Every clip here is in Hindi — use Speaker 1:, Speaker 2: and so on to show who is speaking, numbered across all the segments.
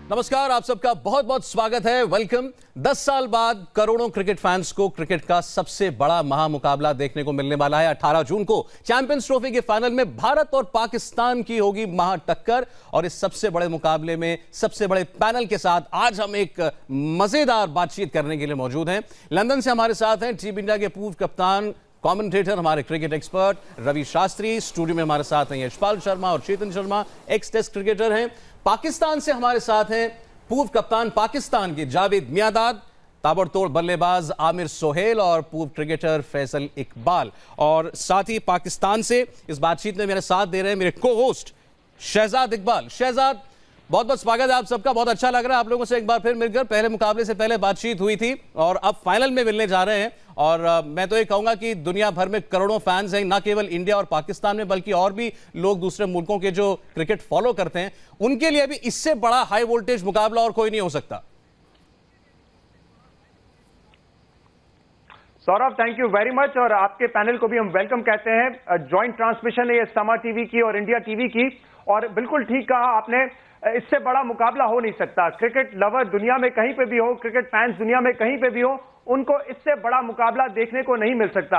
Speaker 1: नमस्कार, आप सबका बहुत बहुत स्वागत है। वेलकम। 10 साल बाद करोड़ों क्रिकेट फैंस को क्रिकेट का सबसे बड़ा महामुकाबला देखने को मिलने वाला है। 18 जून को चैंपियंस ट्रॉफी के फाइनल में भारत और पाकिस्तान की होगी महाटक्कर। और इस सबसे बड़े मुकाबले में सबसे बड़े पैनल के साथ आज हम एक मजेदार बातचीत करने के लिए मौजूद हैं। लंदन से हमारे साथ हैं टीम इंडिया के पूर्व कप्तान, कमेंटेटर, हमारे cricket expert Ravi Shastri. Studio में हमारे साथ हैं यशपाल शर्मा और Chetan Sharma, ex test cricketer हैं। पाकिस्तान से हमारे साथ हैं पूर्व कप्तान पाकिस्तान के जावेद मियांदाद, ताबड़तोड़ बल्लेबाज आमिर सोहेल और पूर्व क्रिकेटर फैसल इकबाल। और साथ ही पाकिस्तान से इस बातचीत में मेरे साथ दे रहे हैं मेरे को होस्ट शहजाद इकबाल। शहजाद, बहुत बहुत स्वागत है आप सबका। बहुत अच्छा लग रहा है आप लोगों से एक बार फिर मिलकर। पहले मुकाबले से पहले बातचीत हुई थी और अब फाइनल में मिलने जा रहे हैं। और मैं तो ये कहूंगा कि दुनिया भर में करोड़ों फैंस हैं, ना केवल इंडिया और पाकिस्तान में बल्कि और भी लोग दूसरे मुल्कों के जो क्रिकेट फॉलो करते हैं, उनके लिए भी इससे बड़ा हाई वोल्टेज मुकाबला और कोई नहीं हो सकता।
Speaker 2: Saurabh, thank you very much. और आपके पैनल को भी हम वेलकम कहते हैं। जॉइंट ट्रांसमिशन है ये समा टीवी की और इंडिया टीवी की। और बिल्कुल ठीक कहा आपने, इससे बड़ा मुकाबला हो नहीं सकता। क्रिकेट लवर दुनिया में कहीं पे भी हो, क्रिकेट फैंस दुनिया में कहीं पे भी हो, उनको इससे बड़ा मुकाबला देखने को नहीं मिल सकता।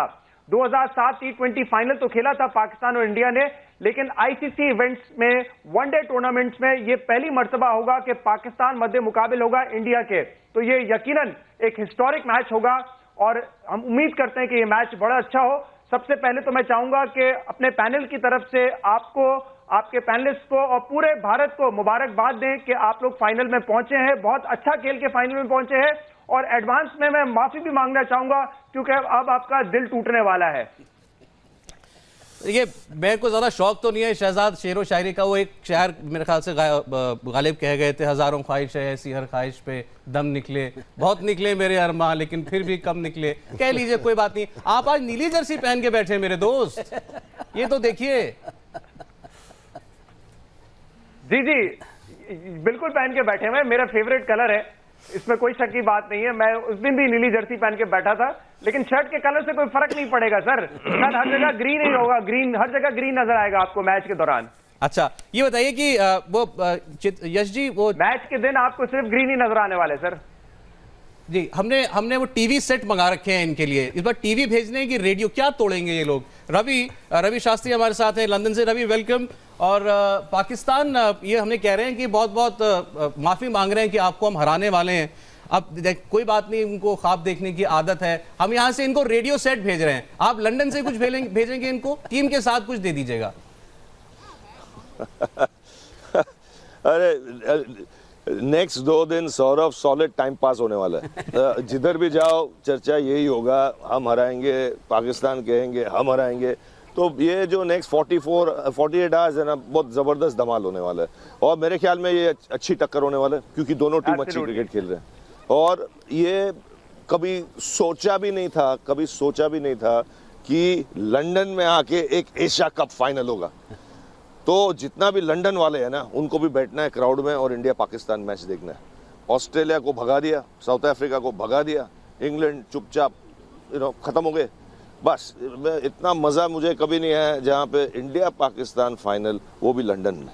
Speaker 2: 2007 T20 फाइनल तो खेला था पाकिस्तान और इंडिया ने, लेकिन आईसीसी इवेंट्स में, वनडे टूर्नामेंट्स में ये पहली मर्तबा होगा कि पाकिस्तान मध्य मुकाबले होगा इंडिया के। तो ये यकीनन एक हिस्टोरिक मैच होगा और हम उम्मीद करते हैं कि ये मैच बड़ा अच्छा हो। सबसे पहले तो मैं चाहूंगा कि अपने पैनल की तरफ से आपको, आपके पैनलिस्ट को और पूरे भारत को मुबारकबाद दें कि आप लोग फाइनल में पहुंचे हैं। बहुत अच्छा खेल के फाइनल में पहुंचे हैं। और एडवांस में मैं माफी भी मांगना चाहूंगा क्योंकि अब आपका दिल टूटने वाला है।
Speaker 1: ये मेरे को ज्यादा शौक तो नहीं है शहजाद शेरो शायरी का। वो एक शायर मेरे ख्याल से गालिब कह गए थे, हजारों ख्वाहिश है ऐसी हर ख्वाहिश पे दम निकले, बहुत निकले मेरे अरमां लेकिन फिर भी कम निकले। कह लीजिए, कोई बात नहीं। आप आज नीली जर्सी पहन के बैठे मेरे दोस्त, ये तो देखिए।
Speaker 2: जी जी, बिल्कुल पहन के बैठे हुए, मेरा फेवरेट कलर है, इसमें कोई शक की बात नहीं है। मैं उस दिन भी नीली जर्सी पहन के बैठा था, लेकिन शर्ट के कलर से कोई फर्क नहीं पड़ेगा सर। शायद हर जगह ग्रीन ही होगा, ग्रीन हर जगह ग्रीन नजर आएगा आपको मैच के दौरान।
Speaker 1: अच्छा, ये बताइए कि यश जी, वो
Speaker 2: मैच के दिन आपको सिर्फ ग्रीन ही नजर आने वाले सर।
Speaker 1: जी, हमने वो टीवी सेट मंगा रखे हैं इनके लिए। इस बार टीवी भेजने की, रेडियो क्या तोड़ेंगे ये लोग। रवि शास्त्री हमारे साथ हैं लंदन से। रवि, वेलकम। और पाकिस्तान ये हमने कह रहे हैं कि बहुत बहुत माफी मांग रहे हैं कि आपको हम हराने वाले हैं। अब कोई बात नहीं, उनको ख्वाब देखने की आदत है। हम यहाँ से इनको रेडियो सेट भेज रहे हैं, आप लंदन से कुछ भेजेंगे इनको, टीम के साथ कुछ दे दीजिएगा।
Speaker 3: अरे नेक्स्ट 2 दिन सौरभ सॉलिड टाइम पास होने वाला है। जिधर भी जाओ चर्चा यही होगा, हम हराएंगे, पाकिस्तान कहेंगे हम हराएंगे। तो ये जो नेक्स्ट 48 आवर्स है ना, बहुत ज़बरदस्त धमाल होने वाला है। और मेरे ख्याल में ये अच्छी टक्कर होने वाला है क्योंकि दोनों टीम अच्छी क्रिकेट खेल रहे हैं। और ये कभी सोचा भी नहीं था कि लंदन में आके एक एशिया कप फाइनल होगा। तो जितना भी लंदन वाले हैं ना, उनको भी बैठना है क्राउड में और इंडिया पाकिस्तान मैच देखना है। ऑस्ट्रेलिया को भगा दिया, साउथ अफ्रीका को भगा दिया, इंग्लैंड चुपचाप खत्म हो गए। बस इतना मजा मुझे कभी नहीं आया जहां पे इंडिया पाकिस्तान फाइनल, वो भी लंदन में।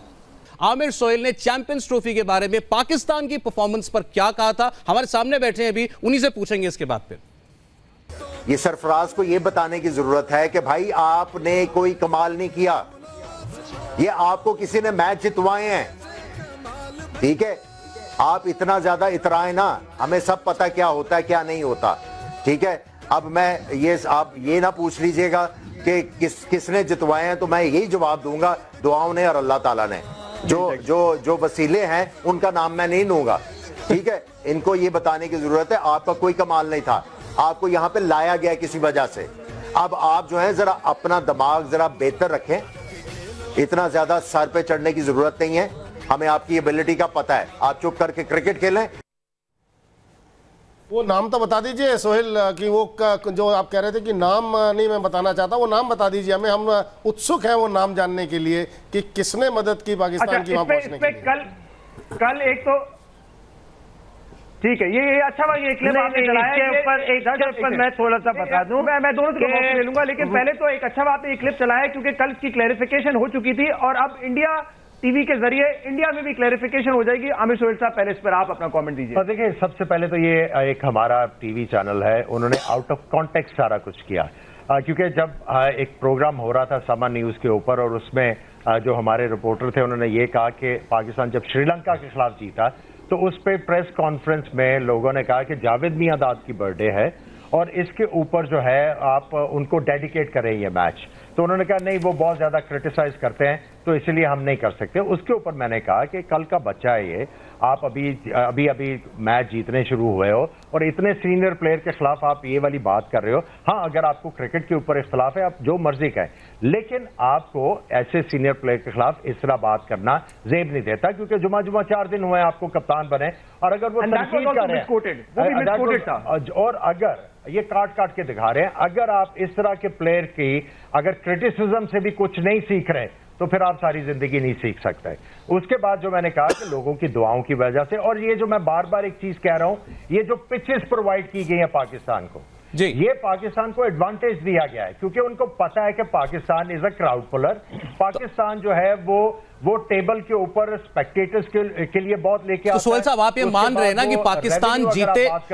Speaker 1: आमिर सोहेल ने चैंपियंस ट्रॉफी के बारे में पाकिस्तान की परफॉर्मेंस पर क्या कहा था, हमारे सामने बैठे हैं अभी, उन्हीं से पूछेंगे इसके बाद। फिर
Speaker 4: ये सरफराज को ये बताने की जरूरत है कि भाई आपने कोई कमाल नहीं किया, ये आपको किसी ने मैच जितवाए हैं, ठीक है। आप इतना ज्यादा इतराए ना, हमें सब पता क्या होता है क्या नहीं होता, ठीक है। अब मैं ये, आप ये ना पूछ लीजिएगा कि किसने जितवाए हैं, तो मैं यही जवाब दूंगा, दुआओं ने और अल्लाह ताला ने। जो वसीले हैं उनका नाम मैं नहीं लूंगा, ठीक है। इनको ये बताने की जरूरत है आपका कोई कमाल नहीं था, आपको यहां पे लाया गया किसी वजह से। अब आप जो है जरा अपना दिमाग जरा बेहतर रखें, इतना ज्यादा सर पे चढ़ने की जरूरत नहीं है, हमें आपकी एबिलिटी का पता है, आप चुप करके क्रिकेट खेलें।
Speaker 5: वो नाम तो बता दीजिए सोहेल कि वो जो आप कह रहे थे कि नाम नहीं मैं बताना चाहता, वो नाम बता दीजिए हमें, हम उत्सुक हैं वो नाम जानने के लिए कि किसने मदद की पाकिस्तान की वहां पहुंचने के लिए।
Speaker 2: कल एक तो ठीक है, ये अच्छा भाई, ये क्लिप आपने चलाया है, मैं थोड़ा सा बता दूं, मैं दोनों को मौका ले लूंगा, लेकिन पहले तो एक अच्छा बात ये क्लिप चलाया है क्योंकि कल इसकी क्लैरिफिकेशन हो चुकी थी और अब इंडिया टीवी के जरिए इंडिया में भी क्लैरिफिकेशन हो जाएगी। आमिर सोहेल साहब, पहले इस पर आप अपना कमेंट दीजिए।
Speaker 6: देखिए, सबसे पहले तो ये एक हमारा टीवी चैनल है, उन्होंने आउट ऑफ कॉन्टेक्स्ट सारा कुछ किया, क्योंकि जब एक प्रोग्राम हो रहा था समा न्यूज के ऊपर और उसमें जो हमारे रिपोर्टर थे उन्होंने ये कहा कि पाकिस्तान जब श्रीलंका के खिलाफ जीता तो उस पर प्रेस कॉन्फ्रेंस में लोगों ने कहा कि जावेद मियांदाद की बर्थडे है और इसके ऊपर जो है आप उनको डेडिकेट करें ये मैच। तो उन्होंने कहा नहीं, वो बहुत ज्यादा क्रिटिसाइज करते हैं तो इसलिए हम नहीं कर सकते। उसके ऊपर मैंने कहा कि कल का बच्चा है ये, आप अभी मैच जीतने शुरू हुए हो और इतने सीनियर प्लेयर के खिलाफ आप ये वाली बात कर रहे हो। हाँ, अगर आपको क्रिकेट के ऊपर इख्तलाफ है आप जो मर्जी कहें, लेकिन आपको ऐसे सीनियर प्लेयर के खिलाफ इस तरह बात करना जेब नहीं देता, क्योंकि जुमा 4 दिन हुए आपको कप्तान बने और अगर वो तनकीद कर रहे हैं और अगर ये काट के दिखा रहे हैं, अगर आप इस तरह के प्लेयर की अगर क्रिटिसिज्म से भी कुछ नहीं सीख रहे तो फिर आप सारी जिंदगी नहीं सीख सकते। उसके बाद जो मैंने कहा कि लोगों की दुआओं की वजह से, और ये जो मैं बार बार एक चीज कह रहा हूं, ये जो पिचेस प्रोवाइड की गई है पाकिस्तान को, ये पाकिस्तान को एडवांटेज दिया गया है, क्योंकि उनको पता है कि Pakistan is a crowd puller. Pakistan जो है वो टेबल के ऊपर स्पेक्टेटर्स के लिए बहुत लेके आता है।
Speaker 1: सोहेल साहब, आप ये मान रहे हैं ना कि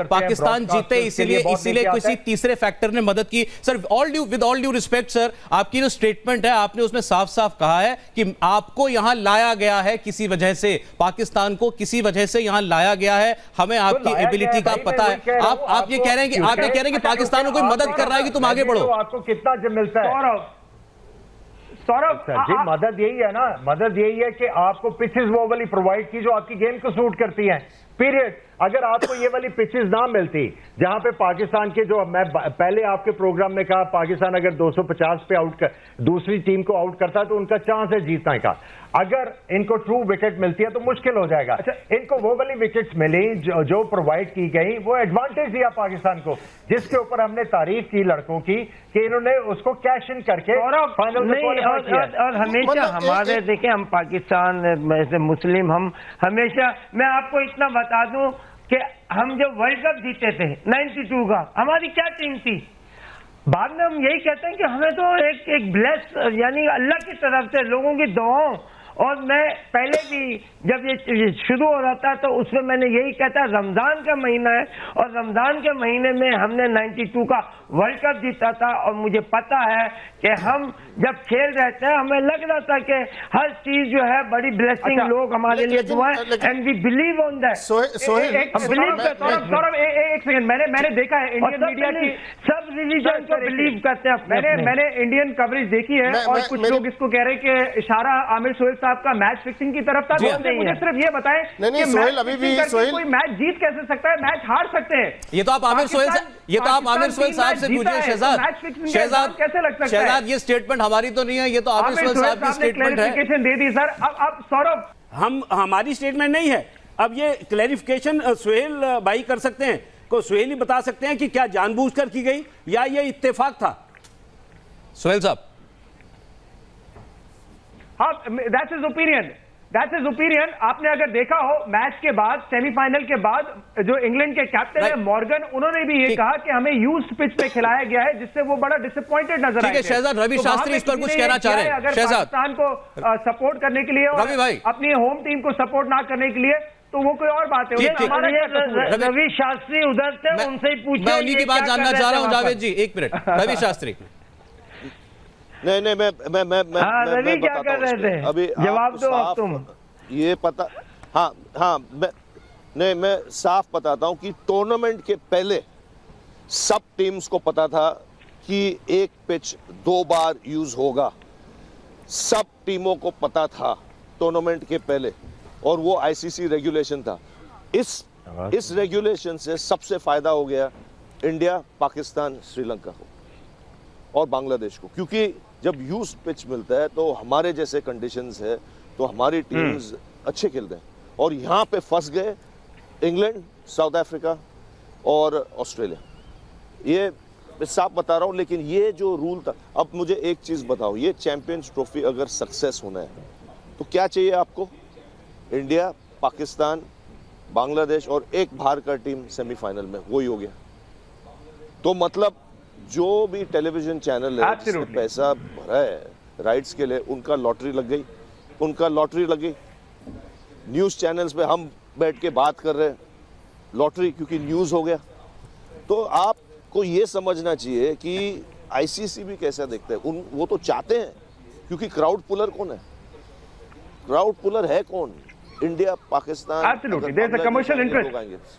Speaker 1: पाकिस्तान जीते इसीलिए किसी तीसरे फैक्टर ने मदद की। Sir, with all due respect sir, आपकी जो स्टेटमेंट है आपने उसमें साफ साफ कहा है कि आपको यहां लाया गया है किसी वजह से, पाकिस्तान को किसी वजह से यहां लाया गया है, हमें आपकी एबिलिटी का पता है। आप ये कह रहे हैं कि पाकिस्तान को कोई मदद कर रहा है कि तुम आगे बढ़ो।
Speaker 6: आपको कितना मिलता है सौरभ जी? मदद यही है ना, मदद यही है कि आपको पिचेस वो वाली प्रोवाइड की जो आपकी गेम को सूट करती है, पीरियड। अगर आपको ये वाली पिचेस ना मिलती जहां पे पाकिस्तान के, जो मैं पहले आपके प्रोग्राम में कहा, पाकिस्तान अगर 250 पे दूसरी टीम को आउट करता है तो उनका चांस है जीतने का। अगर इनको ट्रू विकेट मिलती है तो मुश्किल हो जाएगा। इनको वो वाली विकेट्स मिली जो प्रोवाइड की गई, वो एडवांटेज दिया पाकिस्तान को, जिसके ऊपर हमने तारीफ की लड़कों की कि इन्होंने उसको कैश इन करके फाइनल में क्वालीफाई किया।
Speaker 7: और हमेशा हमारे, देखें, हम पाकिस्तान ऐसे मुस्लिम, हम हमेशा, मैं आपको इतना बता दूं कि हम जब वर्ल्ड कप जीते थे 92 का, हमारी क्या टीम थी? बाद में हम यही कहते हैं कि हमें तो एक ब्लेस, यानी अल्लाह की तरफ से लोगों की दुआओं, और मैं पहले भी जब ये शुरू हो रहा था तो उसमें मैंने यही कहता, रमजान का महीना है और रमजान के महीने में हमने 92 का वर्ल्ड कप जीता था, और मुझे पता है कि हम जब खेल रहे थे हमें लग रहा था कि हर चीज जो है बड़ी ब्लेसिंग, लोग हमारे लिए दुआएं, and we believe on that.
Speaker 2: Saurabh, एक सेकंड, मैंने देखा है इंडियन मीडिया की
Speaker 7: सब रिलीजन को बिलीव करते हैं।
Speaker 2: मैंने इंडियन कवरेज देखी है और कुछ लोग इसको कह रहे हैं कि इशारा आमिर सोहेल साहब का मैच फिक्सिंग की तरफ था। मुझे सिर्फ ये बताएं कि
Speaker 5: सोहेल अभी भी
Speaker 2: कोई मैच जीत कैसे सकता है, मैच हार सकते हैं।
Speaker 1: ये तो आप आमिर सोहेल साहब से पूछिए। शहजाद
Speaker 2: कैसे लग सकता है?
Speaker 1: शहजाद, ये स्टेटमेंट हमारी तो नहीं है, ये तो आमिर सोहेल साहब की स्टेटमेंट है।
Speaker 2: क्लैरिफिकेशन दे दी सर। अब सौरभ,
Speaker 8: हमारी स्टेटमेंट नहीं है, अब ये क्लैरिफिकेशन सोहेल भाई कर सकते हैं, को सोहेल ही बता सकते हैं कि क्या जानबूझकर की गई या ये इत्तेफाक था।
Speaker 1: सोहेल साहब,
Speaker 2: हाँ, दैट्स हिज ओपिनियन। आपने अगर देखा हो मैच के बाद, सेमीफाइनल के बाद, जो इंग्लैंड के कैप्टन है मॉर्गन, उन्होंने भी ये कहा कि हमें यूज्ड पिच पे खिलाया गया है, जिससे वो बड़ा डिसअपॉइंटेड नजर आए।
Speaker 1: ठीक है शहजाद, रवि शास्त्री इस पर कुछ कहना चाह रहे हैं।
Speaker 2: अगर पाकिस्तान को सपोर्ट करने के लिए और अपनी होम टीम को सपोर्ट ना करने के लिए तो वो कोई और बात है।
Speaker 7: रवि शास्त्री उधर से, उनसे ही पूछे।
Speaker 1: मैं उन्हीं की बात जानना चाह रहा हूं जावेद जी, एक मिनट। रवि शास्त्री,
Speaker 3: नहीं, मैं
Speaker 7: क्या कर रहे थे, अभी जवाब दो आप तुम।
Speaker 3: ये पता, हाँ, मैं साफ बताता हूं कि टूर्नामेंट के पहले सब टीम्स को पता था कि एक पिच 2 बार यूज होगा। सब टीमों को पता था टूर्नामेंट के पहले, और वो आईसीसी रेगुलेशन था। इस रेगुलेशन से सबसे फायदा हो गया इंडिया, पाकिस्तान, श्रीलंका को और बांग्लादेश को, क्योंकि जब यूज पिच मिलता है तो हमारे जैसे कंडीशंस है तो हमारी टीम्स अच्छे खेलते हैं, और यहां पे फंस गए इंग्लैंड, साउथ अफ्रीका और ऑस्ट्रेलिया। ये मैं साफ बता रहा हूं, लेकिन ये जो रूल था, अब मुझे एक चीज बताओ, ये चैंपियंस ट्रॉफी अगर सक्सेस होना है तो क्या चाहिए आपको? इंडिया, पाकिस्तान, बांग्लादेश और एक बाहर का टीम सेमीफाइनल में, वही हो गया। तो मतलब जो भी टेलीविजन चैनल है जिसने पैसा भरा है राइट्स के लिए, उनका लॉटरी लग गई। उनका लॉटरी लगी, न्यूज़ चैनल्स पे हम बैठ के बात कर रहे हैं, लॉटरी क्योंकि न्यूज़ हो गया। तो आपको ये समझना चाहिए कि आईसीसी भी कैसा देखता है, वो तो चाहते हैं, क्योंकि क्राउड पुलर कौन है? क्राउड पुलर है कौन? India Pakistan.
Speaker 2: Absolutely, there's a commercial interest.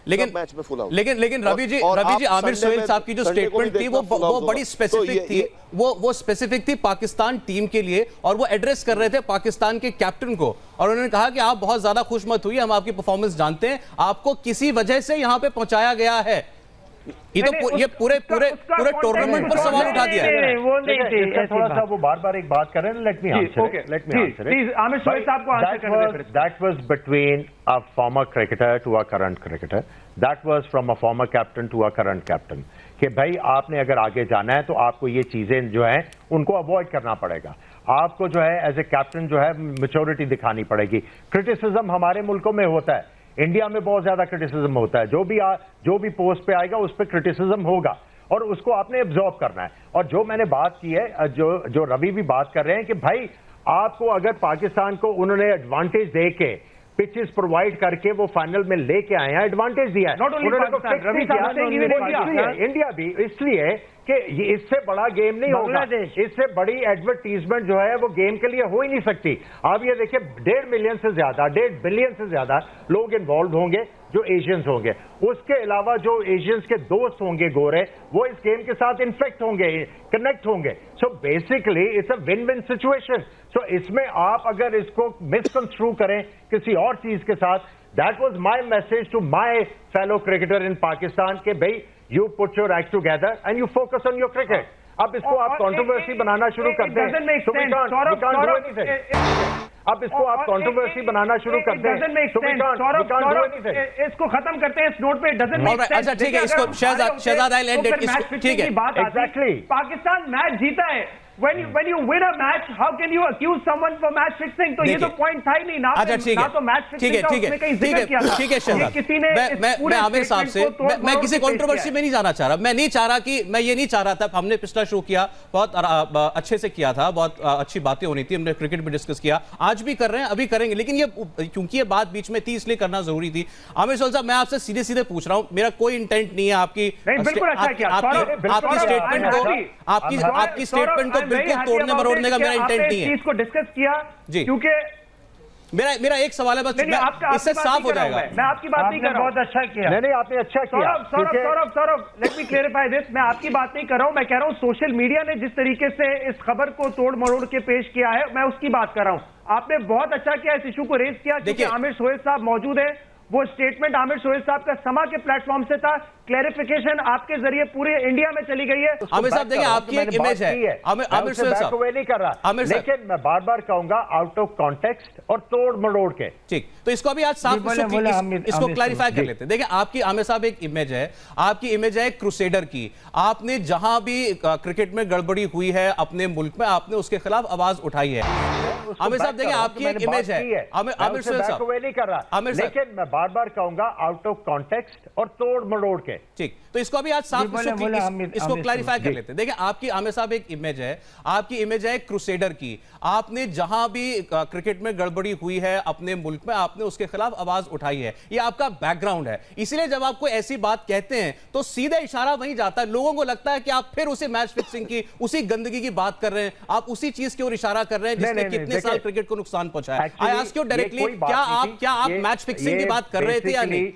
Speaker 1: लेकिन
Speaker 3: मैच में फुल आउट।
Speaker 1: लेकिन रवि जी आमिर सोहेल साहब की जो स्टेटमेंट थी वो बड़ी स्पेसिफिक थी, वो स्पेसिफिक थी पाकिस्तान टीम के लिए, और वो एड्रेस कर रहे थे पाकिस्तान के कैप्टन को, और उन्होंने कहा कि आप बहुत ज्यादा खुश मत हुई, हम आपकी परफॉर्मेंस जानते हैं, आपको किसी वजह से यहां पे पहुंचाया गया है। ये पूरे टूर्नामेंट पर सवाल उठा दिया है।
Speaker 7: वो नहीं थे,
Speaker 6: थोड़ा सा वो बार-बार एक बात कर रहे हैं। Let me answer
Speaker 2: please Aamir Sohail साहब को आंसर करने दें।
Speaker 6: That was between a former cricketer to a current cricketer. That was from a former captain to a current captain. कि भाई आपने अगर आगे जाना है तो आपको ये चीजें जो हैं उनको अवॉइड करना पड़ेगा। आपको जो है एज ए कैप्टन जो है मैच्योरिटी दिखानी पड़ेगी। क्रिटिसिज्म हमारे मुल्कों में होता है, इंडिया में बहुत ज्यादा क्रिटिसिज्म होता है। जो भी पोस्ट पे आएगा उस पर क्रिटिसिज्म होगा और उसको आपने एब्जॉर्ब करना है। और जो मैंने बात की है, जो रवि भी बात कर रहे हैं कि भाई आपको अगर पाकिस्तान को उन्होंने एडवांटेज दे के पिचेस प्रोवाइड करके वो फाइनल में लेके आए हैं, एडवांटेज दिया है इंडिया भी, इसलिए कि इससे बड़ा गेम नहीं होगा, इससे बड़ी एडवर्टीजमेंट जो है वो गेम के लिए हो ही नहीं सकती। आप ये देखिए 1.5 मिलियन से ज्यादा, 1.5 बिलियन से ज्यादा लोग इन्वॉल्व होंगे जो एशियंस होंगे, उसके अलावा जो एशियंस के दोस्त होंगे गोरे, वो इस गेम के साथ इन्फेक्ट होंगे, कनेक्ट होंगे। So basically it's a win win situation. So इसमें आप अगर इसको मिसकंस्ट्रू करें किसी और चीज के साथ, that was my message to my fellow cricketer in Pakistan के भाई you put your act together and you focus on your cricket. अब इसको आप कंट्रोवर्सी बनाना शुरू कर दें, अब इसको आप कंट्रोवर्सी बनाना शुरू कर दें,
Speaker 2: इसको खत्म करते हैं इस नोट पे। Doesn't make sense.
Speaker 1: अच्छा ठीक है, इसको शहजाद आई एंड इट, ठीक है,
Speaker 2: एग्जैक्टली। पाकिस्तान मैच जीता है। When you win a match, how can you accuse someone for match fixing? तो ये तो पॉइंट था ही नहीं ना।
Speaker 1: अच्छा
Speaker 2: तो मैच फिक्सिंग का उसमें कहीं जिक्र किया था।
Speaker 1: ठीक है शहजाद,
Speaker 2: किसी ने
Speaker 1: मैं आमिर साहब से मैं किसी कंट्रोवर्सी में नहीं जाना चाह रहा। मैं नहीं चाह रहा कि मैं ये नहीं चाह रहा था। हमने पिछला शो किया, बहुत अच्छे से किया था, बहुत अच्छी बातें होनी थी, हमने क्रिकेट भी डिस्कस किया, आज भी कर रहे हैं, अभी करेंगे, लेकिन ये क्योंकि ये बात बीच में थी इसलिए करना जरूरी थी। आमिर सोहेल साहब, मैं आपसे सीधे सीधे पूछ रहा हूं, मेरा कोई इंटेंट नहीं है आपकी स्टेटमेंट को बिल्कुल तोड़ने मरोड़ने का मेरा इंटेंट नहीं है।
Speaker 2: इसको डिस्कस किया जी, क्योंकि
Speaker 1: मेरा एक सवाल है बस, इससे साफ हो जाएगा।
Speaker 2: मैं आपकी बात नहीं कर रहा हूं।
Speaker 7: बहुत अच्छा किया।
Speaker 6: नहीं आपने अच्छा किया।
Speaker 2: Saurabh, let me clarify this. मैं आपकी बात नहीं कर रहा हूं, मैं कह रहा हूं सोशल मीडिया ने जिस तरीके से इस खबर को तोड़ मरोड़ के पेश किया है, मैं उसकी बात कर रहा हूं। आपने बहुत अच्छा किया, इस इशू को रेज किया, क्योंकि आमिर सोहेल साहब मौजूद है। वो स्टेटमेंट आमिर सोहेल साहब का समा के प्लेटफॉर्म से था, क्लैरिफिकेशन आपके जरिए पूरे इंडिया में चली गई है।
Speaker 1: आमिर साहब देखिए, आपकी एक इमेज है, आमिर सोहेल साहब
Speaker 6: नहीं कर रहा, लेकिन मैं बार बार कहूंगा आउट ऑफ कॉन्टेक्स्ट और तोड़ मरोड़ के।
Speaker 1: ठीक, तो इसको अभी आज साफ इसको क्लैरिफाई कर लेते हैं। देखिए आपकी, आमिर साहब, एक इमेज है, आपकी इमेज है क्रूसेडर की। आपने जहां भी क्रिकेट में गड़बड़ी हुई है अपने मुल्क में, आपने उसके खिलाफ आवाज उठाई है। आमिर साहब देखिए, आपकी एक इमेज है, आमिर सोहेल साहब
Speaker 6: नहीं कर रहा, लेकिन मैं बार बार कहूंगा आउट ऑफ कॉन्टेक्स्ट और तोड़ मरोड़ के।
Speaker 1: ठीक, तो इसको अभी आज साफ इसको क्लैरिफाई कर लेते हैं। देखिए आपकी, आमिर साहब, एक इमेज है, आपकी इमेज है क्रूसेडर की। आपने जहां भी क्रिकेट में गड़बड़ी हुई है अपने मुल्क में, आपने उसके खिलाफ आवाज उठाई है, ये आपका बैकग्राउंड है। इसलिए जब आपको ऐसी बात कहते हैं तो सीधे इशारा वहीं जाता है, लोगों को लगता है कि आप फिर उसी मैच फिक्सिंग की, उसी गंदगी की बात कर रहे हैं, आप उसी चीज की ओर इशारा कर रहे हैं जिसने कितने साल क्रिकेट को नुकसान पहुंचाया है। आई आस्क यू डायरेक्टली, क्या आप मैच फिक्सिंग की बात कर रहे थे या नहीं?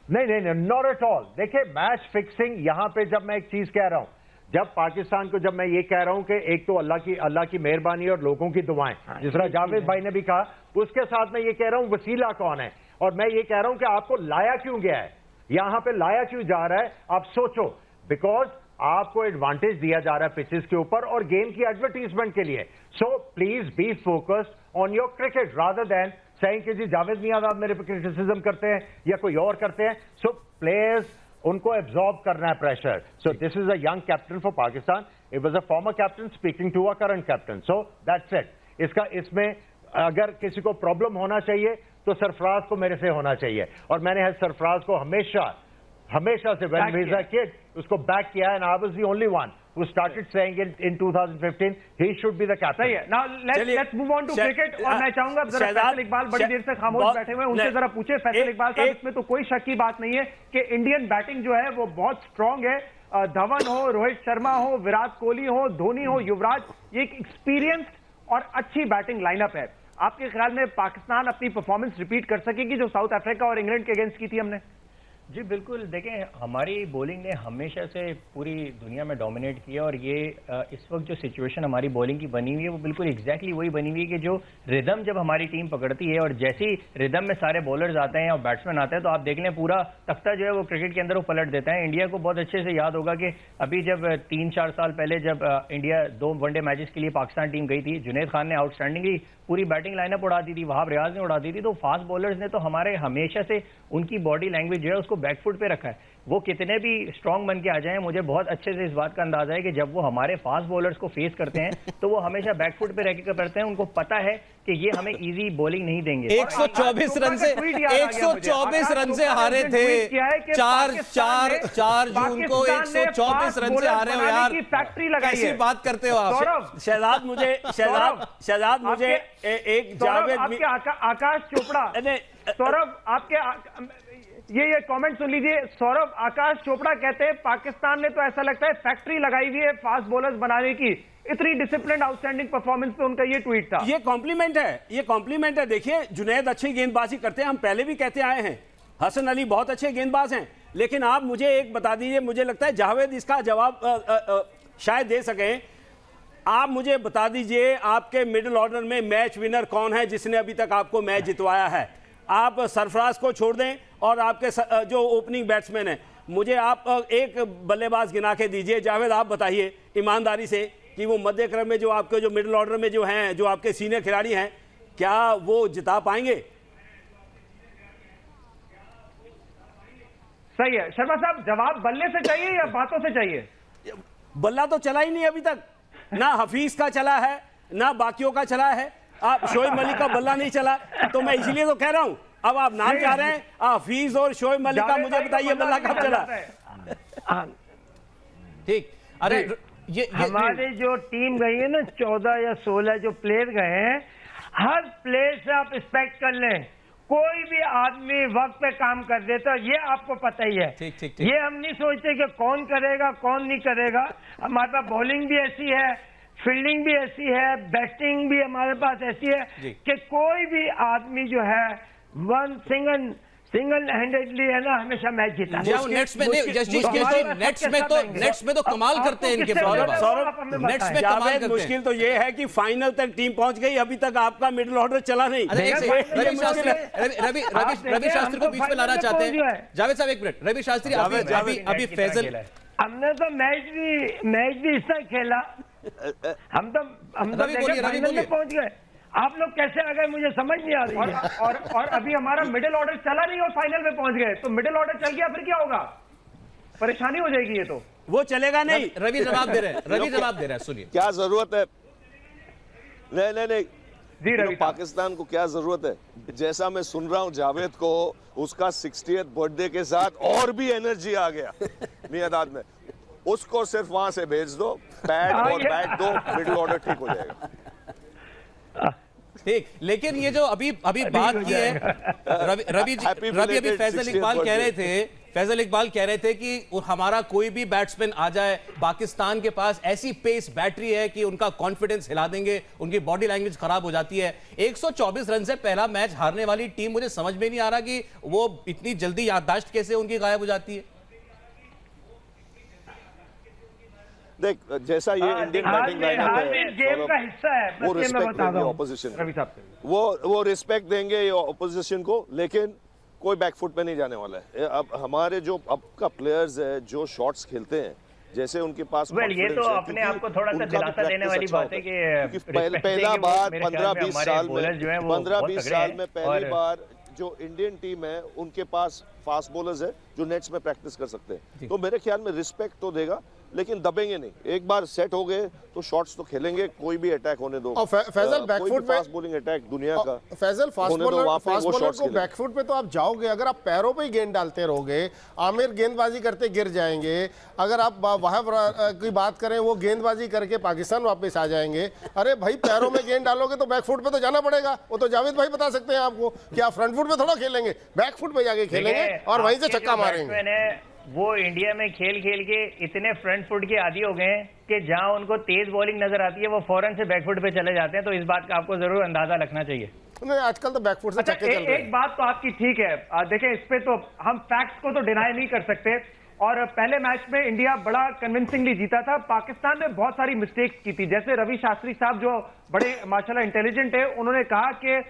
Speaker 6: नहीं, नॉट एट ऑल। देखिए मैच फिक्सिंग, यहां पे जब मैं एक चीज कह रहा हूं, जब पाकिस्तान को, जब मैं ये कह रहा हूं कि एक तो अल्लाह की मेहरबानी और लोगों की दुआएं, जिस तरह जावेद भाई ने भी कहा, उसके साथ मैं ये कह रहा हूं वसीला कौन है, और मैं ये कह रहा हूं कि आपको लाया क्यों गया है, यहां पे लाया क्यों जा रहा है, आप सोचो। बिकॉज आपको एडवांटेज दिया जा रहा है पिचेस के ऊपर और गेम की एडवर्टीजमेंट के लिए। So please be focused on your cricket rather than saying कि जी जावेद मियां मेरे पे क्रिटिसिज्म करते हैं या कोई और करते हैं। सो प्लेयर्स, उनको एब्जॉर्ब करना है pressure. So this is a young captain for Pakistan, it was a former captain speaking to a current captain. So that's it. इसमें अगर किसी को प्रॉब्लम होना चाहिए तो सरफराज को मेरे से होना चाहिए, और मैंने सरफराज को हमेशा से when he was a kid उसको बैक किया, and I was the only one who started saying it in 2015, he should be the captain.
Speaker 2: सही है। Now let's move on to cricket और मैं चाहूंगा जरा फैसल इकबाल बड़ी देर से खामोश बैठे हुए हैं, उनसे जरा पूछे। फैसल इकबाल साहब, इसमें तो कोई शक की बात नहीं है कि इंडियन बैटिंग जो है वो बहुत स्ट्रांग है। धवन हो, रोहित शर्मा हो, विराट कोहली हो, धोनी हो, युवराज, ये एक एक्सपीरियंस और अच्छी बैटिंग लाइनअप है। आपके ख्याल में पाकिस्तान अपनी परफॉर्मेंस रिपीट कर सकेगी जो साउथ अफ्रीका और इंग्लैंड के अगेंस्ट की थी हमने?
Speaker 9: जी बिल्कुल, देखें हमारी बॉलिंग ने हमेशा से पूरी दुनिया में डोमिनेट किया और ये इस वक्त जो सिचुएशन हमारी बॉलिंग की बनी हुई है वो बिल्कुल एग्जैक्टली वही बनी हुई है कि जो रिदम जब हमारी टीम पकड़ती है और जैसी रिदम में सारे बॉलर्स आते हैं और बैट्समैन आते हैं तो आप देख लें पूरा तख्ता जो है वो क्रिकेट के अंदर वो पलट देता है। इंडिया को बहुत अच्छे से याद होगा कि अभी जब 3-4 साल पहले जब इंडिया 2 वनडे मैचेस के लिए पाकिस्तान टीम गई थी, जुनैद खान ने आउटस्टैंडिंगली पूरी बैटिंग लाइनअप उड़ा दी थी, वहाब रियाज ने उड़ा दी थी। तो फास्ट बॉलर्स ने तो हमारे हमेशा से उनकी बॉडी लैंग्वेज जो है उसको बैकफुट पे रखा है। वो कितने भी स्ट्रांग बन के आ जाएं, मुझे बहुत अच्छे से इस बात का अंदाजा है कि जब वो हमारे फास्ट बॉलर्स को फेस करते हैं तो वो हमेशा बैकफुट पे रह के करते हैं। उनको पता है कि ये हमें इजी बॉलिंग नहीं देंगे।
Speaker 1: 124 रन से 124 रन से हारे थे, 4 जून को 124 रन से हारे हो यार,
Speaker 2: फैक्ट्री लगाई
Speaker 1: कैसी बात करते हो आप?
Speaker 8: शहजाद मुझे एक जावेद
Speaker 2: आकाश चोपड़ा, सौरभ आपके ये कमेंट सुन लीजिए। सौरभ, आकाश चोपड़ा कहते हैं पाकिस्तान ने तो ऐसा लगता है फैक्ट्री लगाई हुई है फास्ट बॉलर्स बनाने की। इतनी डिसिप्लिन आउटस्टैंडिंग परफॉर्मेंस पे उनका ये ट्वीट था।
Speaker 8: ये कॉम्प्लीमेंट है। देखिए जुनैद अच्छी गेंदबाजी करते हैं, हम पहले भी कहते आए हैं। हसन अली बहुत अच्छे गेंदबाज हैं, लेकिन आप मुझे एक बता दीजिए, मुझे लगता है जावेद इसका जवाब शायद दे सके। आप मुझे बता दीजिए आपके मिडिल ऑर्डर में मैच विनर कौन है जिसने अभी तक आपको मैच जितवाया है? आप सरफराज को छोड़ दें और आपके जो ओपनिंग बैट्समैन हैं, मुझे आप एक बल्लेबाज गिना के दीजिए। जावेद आप बताइए ईमानदारी से कि वो मध्य क्रम में जो आपके जो मिडिल ऑर्डर में जो हैं, जो आपके सीनियर खिलाड़ी हैं, क्या वो जिता पाएंगे?
Speaker 2: सही है शर्मा साहब, जवाब बल्ले से चाहिए या बातों से चाहिए?
Speaker 8: बल्ला तो चला ही नहीं अभी तक, ना हफीज का चला है ना बाकियों का चला है। आप शोएब मलिक का बल्ला नहीं चला, तो मैं इसलिए तो कह रहा हूं। अब आप नाम चाह रहे हैं हफीज और शोएब मलिक का, मुझे बताइए बल्ला कब चला?
Speaker 1: ठीक, अरे ये
Speaker 7: हमारी जो टीम गई है ना 14 या 16 जो प्लेयर गए हैं, हर प्लेयर से आप एक्सपेक्ट कर लें कोई भी आदमी वक्त पे काम कर देता, ये आपको पता ही है।
Speaker 1: ठीक।
Speaker 7: ये हम नहीं सोचते कि कौन करेगा कौन नहीं करेगा। हमारे पास बॉलिंग भी ऐसी है, फील्डिंग भी ऐसी है, बैटिंग भी हमारे पास ऐसी है कि कोई भी आदमी जो है सिंगल हैंडेडली है ना हमेशा मैच जीता।
Speaker 1: नेट्स में तो कमाल करते हैं इनके
Speaker 8: सौरभ, नेट्स में कमाल करते हैं। मुश्किल तो ये है कि फाइनल तक टीम पहुंच गई, अभी तक आपका मिडिल ऑर्डर चला नहीं।
Speaker 1: रवि शास्त्री को बीच में लाना चाहते हैं। जावेद साहब एक मिनट, रवि शास्त्री अभी फैजल,
Speaker 7: हमने तो मैच भी इस तरह खेला, हम तो फाइनल में पहुंच गए। आप लोग कैसे आ गए मुझे समझ नहीं आ रही है।
Speaker 2: और अभी हमारा मिडिल ऑर्डर चला नहीं और फाइनल में पहुंच गए, तो मिडिल ऑर्डर चल गया फिर क्या होगा? परेशानी हो जाएगी। ये तो
Speaker 8: वो चलेगा नहीं।
Speaker 1: रवि जवाब दे रहे हैं, सुनिए।
Speaker 3: क्या जरूरत है? नहीं
Speaker 2: जी रवि,
Speaker 3: पाकिस्तान को क्या जरूरत है? जैसा मैं सुन रहा हूं जावेद को, उसका 60th बर्थडे के साथ और भी एनर्जी आ गया मियादाद में। उसको सिर्फ वहां से भेज दो, पैड और बैट दो, मिडिल ऑर्डर ठीक हो जाएगा।
Speaker 1: ठीक, लेकिन ये जो अभी बात की है रवि अभी फैजल इकबाल कह रहे थे कि हमारा कोई भी बैट्समैन आ जाए, पाकिस्तान के पास ऐसी पेस बैटरी है कि उनका कॉन्फिडेंस हिला देंगे, उनकी बॉडी लैंग्वेज खराब हो जाती है। 124 रन से पहला मैच हारने वाली टीम, मुझे समझ में नहीं आ रहा कि वो इतनी जल्दी याददाश्त कैसे उनकी गायब हो जाती है।
Speaker 3: देख, जैसा ये इंडियन बैटिंग लाइनअप है,
Speaker 7: गेम का हिस्सा है,
Speaker 3: वो रिस्पेक्ट देंगे ऑपोजिशन, वो रिस्पेक्ट देंगे ऑपोजिशन को, लेकिन कोई बैकफुट पे नहीं जाने वाला है। अब हमारे जो अब का प्लेयर्स है जो शॉट्स खेलते हैं, जैसे उनके पास
Speaker 9: ये तो अपने आप को थोड़ा सा दिलासा देने वाली बात है कि
Speaker 3: पहला बार 15-20 साल में पहली बार जो इंडियन टीम है उनके पास फास्ट बॉलर्स है जो नेट्स में प्रैक्टिस कर सकते हैं। तो मेरे ख्याल में रिस्पेक्ट तो देगा, लेकिन दबेंगे नहीं। एक बार सेट हो गए तो शॉट्स तो खेलेंगे, कोई भी अटैक होने दो।
Speaker 5: Faisal backfoot
Speaker 3: fast bowling attack दुनिया का,
Speaker 5: फैजल फास्ट बॉलर को बैकफुट पे तो आप जाओगे, अगर आप पैरों पे ही गेंद डालते रहोगे, आमिर गेंदबाजी करते गिर जाएंगे। अगर आप वहाब की बात करें, वो गेंदबाजी करके पाकिस्तान वापस आ जाएंगे। अरे भाई पैरों में गेंद डालोगे तो बैकफुट पे तो जाना पड़ेगा। वो तो जावेद भाई बता सकते हैं आपको कि आप फ्रंट फुट पे थोड़ा खेलेंगे, बैकफुट पे जाके खेलेंगे और वहीं से छक्का मारेंगे।
Speaker 9: वो इंडिया में खेल खेल के इतने फ्रंट फुट के आदी हो गए हैं कि जहां उनको तेज बॉलिंग नजर आती है वो फौरन से बैकफुट पे चले जाते हैं। तो इस बात का आपको जरूर अंदाजा रखना चाहिए।
Speaker 5: नहीं, आजकल तो बैकफुट से छक्के चल रहे हैं।
Speaker 2: एक बात तो आपकी ठीक है, देखें इस पे तो हम फैक्ट्स को तो डिनाई नहीं कर सकते। और पहले मैच में इंडिया बड़ा कन्विंसिंगली जीता था। पाकिस्तान ने बहुत सारी मिस्टेक्स की थी, जैसे रवि शास्त्री साहब जो बड़े माशाल्लाह इंटेलिजेंट है, उन्होंने कहा कि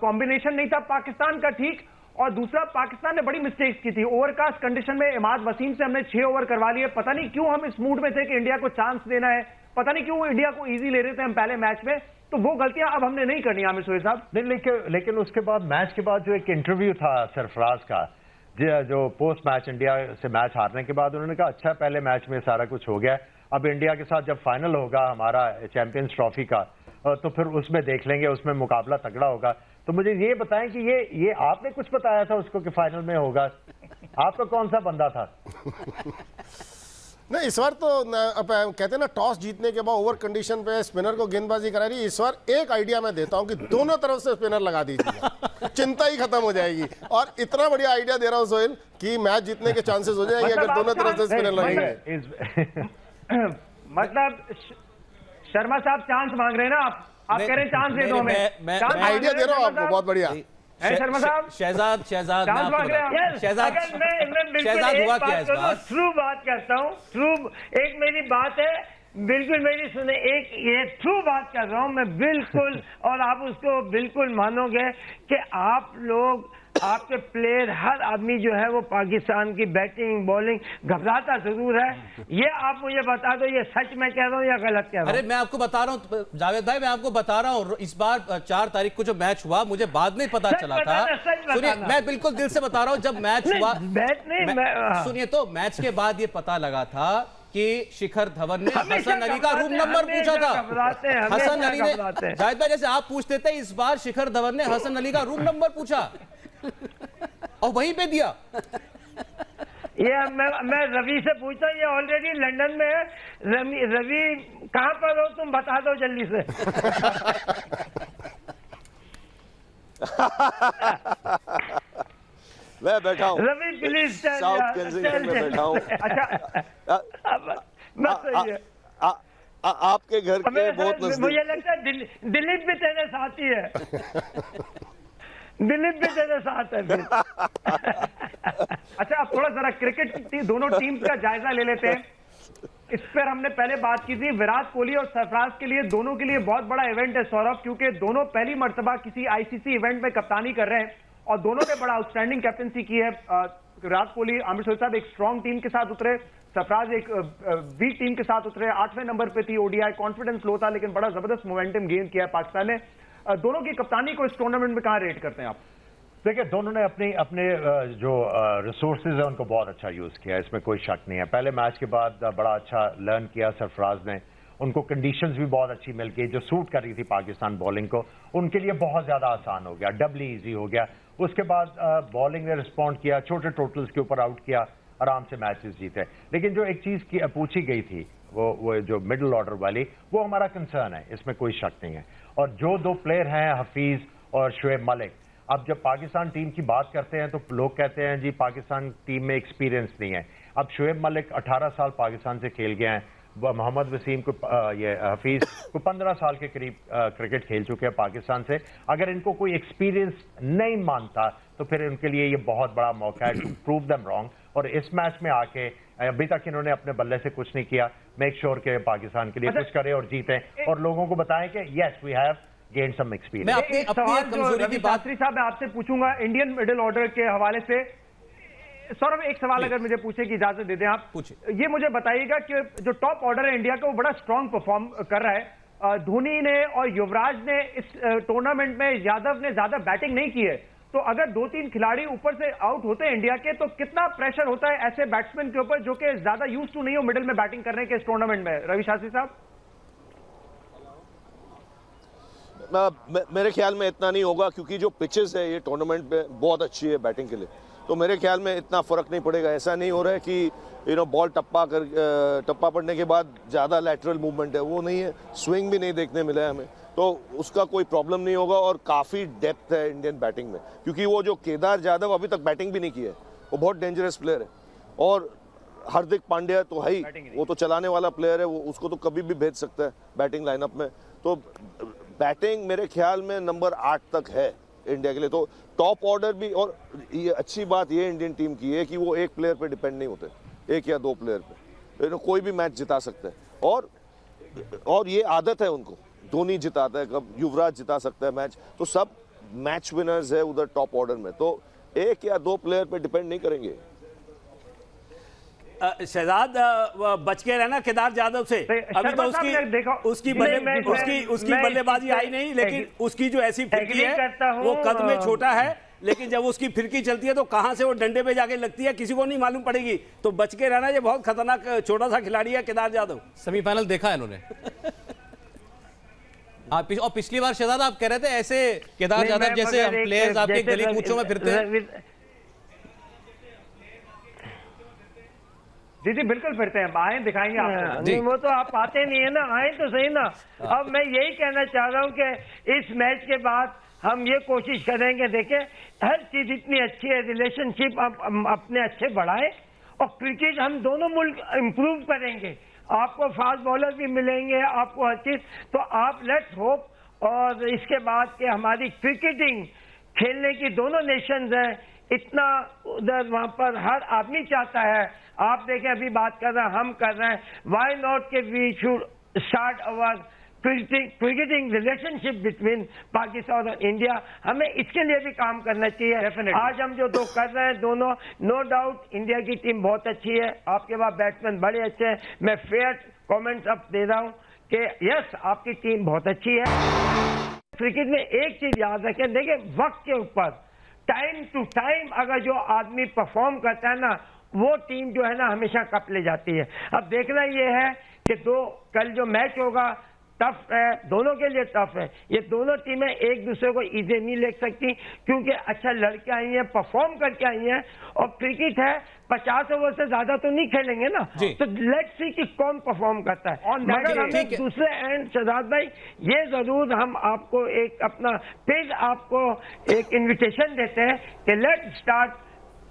Speaker 2: कॉम्बिनेशन नहीं था पाकिस्तान का ठीक। और दूसरा, पाकिस्तान ने बड़ी मिस्टेक्स की थी। ओवरकास्ट कंडीशन में इमाद वसीम से हमने 6 ओवर करवा लिए। पता नहीं क्यों हम इस मूड में थे कि इंडिया को चांस देना है, पता नहीं क्यों इंडिया को इजी ले रहे थे हम पहले मैच में। तो वो गलतियां अब हमने नहीं करनी आमिर सोहेल साहब।
Speaker 6: नहीं, लेकिन उसके बाद मैच के बाद जो एक इंटरव्यू था सरफराज का, जो पोस्ट मैच इंडिया से मैच हारने के बाद उन्होंने कहा अच्छा पहले मैच में सारा कुछ हो गया, अब इंडिया के साथ जब फाइनल होगा हमारा चैंपियंस ट्रॉफी का तो फिर उसमें देख लेंगे, उसमें मुकाबला तगड़ा होगा। तो मुझे ये बताएं कि ये आपने कुछ बताया था उसको कि फाइनल में होगा? आपका कौन सा बंदा था?
Speaker 5: नहीं, इस बार तो कहते हैं ना, टॉस जीतने के बाद ओवर कंडीशन पे स्पिनर को गेंदबाजी करा रही। इस बार एक आइडिया मैं देता हूं कि दोनों तरफ से स्पिनर लगा दीजिए, चिंता ही खत्म हो जाएगी। और इतना बढ़िया आइडिया दे रहा हूं सोहेल कि मैच जीतने के चांसेस हो जाएंगे अगर दोनों तरफ से स्पिनर लगेंगे।
Speaker 2: मतलब शर्मा साहब चांस मांग रहे हैं ना, आप कह रहे हैं चांस दे दो हमें।
Speaker 5: आइडिया दे रहा हूं आपको, बहुत बढ़िया।
Speaker 2: शर्मा साहब,
Speaker 1: शहजाद
Speaker 2: हुआ क्या इस बार? थ्रू बात करता हूँ, थ्रू एक मेरी बात है, बिल्कुल मेरी सुने, एक ये थ्रू बात कर रहा हूँ मैं बिल्कुल, और आप उसको बिल्कुल मानोगे कि आप लोग, आपके प्लेयर, हर आदमी जो है वो पाकिस्तान की बैटिंग बॉलिंग घबराता जरूर है। ये आप मुझे बता दो, ये सच मैं कह रहा हूँ या गलत कह रहा हूँ?
Speaker 1: अरे मैं आपको बता रहा हूँ जावेद भाई, मैं आपको बता रहा हूँ, इस बार 4 तारीख को जो मैच हुआ मुझे बाद में पता चला था। सुनिए, मैं बिल्कुल दिल से बता रहा हूँ, जब मैच हुआ, सुनिए तो मैच के बाद ये पता लगा था कि शिखर धवन ने हसन अली का रूम नंबर पूछा था। हसन अली ने, जावेद भाई जैसे आप पूछते थे, इस बार शिखर धवन ने हसन अली का रूम नंबर पूछा और वहीं पे दिया।
Speaker 7: ये मैं रवि से पूछता, ये ऑलरेडी लंदन में है। रवि कहां पर हो तुम, बता दो जल्दी से।
Speaker 3: मैं बैठा हूँ
Speaker 7: रवि, प्लीज
Speaker 3: साउथ केंसिंगटन में बैठा हूँ।
Speaker 7: अच्छा,
Speaker 3: आपके घर के बहुत नजदीक।
Speaker 7: मुझे लगता है दिलीप भी तेरे साथ ही है। दिलीप भी तेरे साथ है फिर।
Speaker 2: अच्छा, अब थोड़ा जरा क्रिकेट दोनों टीम्स का जायजा ले लेते हैं। इस पर हमने पहले बात की थी। विराट कोहली और सरफराज के लिए, दोनों के लिए बहुत बड़ा इवेंट है सौरभ, क्योंकि दोनों पहली मर्तबा किसी आईसीसी इवेंट में कप्तानी कर रहे हैं और दोनों ने बड़ा आउटस्टैंडिंग कैप्टनसी की है। विराट कोहली, आमिर सोहेल साहब एक स्ट्रॉन्ग टीम के साथ उतरे, सरफराज एक वीक टीम के साथ उतरे। 8वें नंबर पे थी, ओडीआई कॉन्फिडेंस लो था, लेकिन बड़ा जबरदस्त मोमेंटम गेन किया पाकिस्तान ने। दोनों की कप्तानी को इस टूर्नामेंट में कहां रेट करते हैं आप?
Speaker 6: देखिए, दोनों ने अपने जो रिसोर्सेज है उनको बहुत अच्छा यूज किया, इसमें कोई शक नहीं है। पहले मैच के बाद बड़ा अच्छा लर्न किया सरफराज ने, उनको कंडीशंस भी बहुत अच्छी मिल गई जो सूट कर रही थी पाकिस्तान बॉलिंग को, उनके लिए बहुत ज्यादा आसान हो गया, डबली इजी हो गया। उसके बाद बॉलिंग ने रिस्पॉन्ड किया, छोटे टोटल्स के ऊपर आउट किया, आराम से मैचेस जीते। लेकिन जो एक चीज पूछी गई थी, वो जो मिडिल ऑर्डर वाली, वो हमारा कंसर्न है, इसमें कोई शक नहीं है। और जो 2 प्लेयर हैं, हफीज और शुएब मलिक, अब जब पाकिस्तान टीम की बात करते हैं तो लोग कहते हैं जी पाकिस्तान टीम में एक्सपीरियंस नहीं है। अब शुएब मलिक 18 साल पाकिस्तान से खेल गए हैं, मोहम्मद वसीम को, ये हफीज को 15 साल के करीब क्रिकेट खेल चुके हैं पाकिस्तान से। अगर इनको कोई एक्सपीरियंस नहीं मानता तो फिर उनके लिए ये बहुत बड़ा मौका है टू प्रूव देम रॉन्ग। और इस मैच में आके अभी तक इन्होंने अपने बल्ले से कुछ नहीं किया। मेक श्योर के पाकिस्तान के लिए कुछ करें और जीतें और लोगों को बताएं कि yes we have gain some experience.
Speaker 2: मैं अपनी कमजोरी की बात साहब मैं आपसे पूछूंगा इंडियन मिडिल ऑर्डर के हवाले से। सौरभ, एक सवाल अगर मुझे पूछे की इजाजत दे दें आप, ये मुझे बताइएगा कि जो टॉप ऑर्डर है इंडिया का वो बड़ा स्ट्रांग परफॉर्म कर रहा है। धोनी ने और युवराज ने इस टूर्नामेंट में, यादव ने ज्यादा बैटिंग नहीं की है, तो अगर 2-3 खिलाड़ी ऊपर से आउट होते हैं इंडिया के, तो कितना प्रेशर होता है ऐसे बैट्समैन के ऊपर जो कि ज्यादा यूज टू नहीं हो मिडिल में बैटिंग करने के इस टूर्नामेंट में। रवि शास्त्री साहब,
Speaker 3: मेरे ख्याल में इतना नहीं होगा, क्योंकि जो पिचेस है ये टूर्नामेंट में बहुत अच्छी है बैटिंग के लिए, तो मेरे ख्याल में इतना फर्क नहीं पड़ेगा। ऐसा नहीं हो रहा है कि बॉल टप्पा पड़ने के बाद ज़्यादा लैटरल मूवमेंट है, वो नहीं है। स्विंग भी नहीं देखने मिला है हमें, तो उसका कोई प्रॉब्लम नहीं होगा। और काफ़ी डेप्थ है इंडियन बैटिंग में, क्योंकि वो जो केदार जाधव अभी तक बैटिंग भी नहीं की है, वो बहुत डेंजरस प्लेयर है। और हार्दिक पांड्या तो है ही, वो तो चलाने वाला प्लेयर है, वो उसको तो कभी भी भेज सकता है बैटिंग लाइनअप में। तो बैटिंग मेरे ख्याल में नंबर 8 तक है इंडिया के लिए। तो टॉप ऑर्डर भी, और ये अच्छी बात ये इंडियन टीम की है कि वो एक प्लेयर पे डिपेंड नहीं होते, एक या दो प्लेयर पे कोई भी मैच जिता सकता है। और ये आदत है उनको, धोनी जिताता है, कब युवराज जिता सकता है मैच, तो सब मैच विनर्स है उधर टॉप ऑर्डर में, तो एक या दो प्लेयर पे डिपेंड नहीं करेंगे।
Speaker 8: शहजाद, बच के रहना केदार जाधव से। अभी तो उसकी बल्लेबाजी आई नहीं, लेकिन उसकी जो ऐसी फिरकी है वो कद में छोटा है, लेकिन जब उसकी फिरकी चलती है तो कहां से वो डंडे पे जाके लगती है किसी को नहीं मालूम पड़ेगी। तो बच के रहना, ये बहुत खतरनाक छोटा सा खिलाड़ी है केदार जाधव।
Speaker 1: सेमीफाइनल देखा है इन्होंने। और पिछली बार शहजाद आप कह रहे थे ऐसे केदार जाधव जैसे प्लेयर्स आपके गली कूचों में फिरते हैं।
Speaker 2: जी बिल्कुल फिरते हैं, आए दिखाएंगे आपको।
Speaker 7: नहीं, वो तो आप आते नहीं है ना, आए तो सही ना। अब मैं यही कहना चाह रहा हूँ कि इस मैच के बाद हम ये कोशिश करेंगे, देखें हर चीज इतनी अच्छी है, रिलेशनशिप अपने अच्छे बढ़ाए, और क्रिकेट हम दोनों मुल्क इम्प्रूव करेंगे। आपको फास्ट बॉलर भी मिलेंगे, आपको हर चीज, तो आप लेट्स होप। और इसके बाद के हमारी क्रिकेटिंग खेलने की दोनों नेशंस हैं, इतना उधर वहां पर हर आदमी चाहता है। आप देखें अभी बात कर रहे हैं, हम कर रहे हैं, व्हाई नॉट के we should start our cricketing relationship between Pakistan और इंडिया। हमें इसके लिए भी काम करना चाहिए। आज हम जो दो कर रहे हैं दोनों, नो डाउट इंडिया की टीम बहुत अच्छी है, आपके पास बैट्समैन बड़े अच्छे हैं। मैं फेयर कमेंट्स अब दे रहा हूं कि यस आपकी टीम बहुत अच्छी है। क्रिकेट में एक चीज याद रखें, देखिए वक्त के ऊपर टाइम टू टाइम अगर जो आदमी परफॉर्म करता है ना, वो टीम जो है ना हमेशा कप ले जाती है। अब देखना ये है कि कल जो मैच होगा टफ है, दोनों के लिए टफ है। ये दोनों टीमें एक दूसरे को इजी नहीं ले सकती, क्योंकि अच्छा लड़के आई हैं, परफॉर्म करके आई हैं। और क्रिकेट है, 50 ओवर से ज्यादा तो नहीं खेलेंगे ना, तो लेट्स सी कि कौन परफॉर्म करता है। मगर हमें दूसरे एंड शहजाद भाई, ये जरूर हम आपको एक अपना फिर आपको एक इन्विटेशन देते हैं कि let's start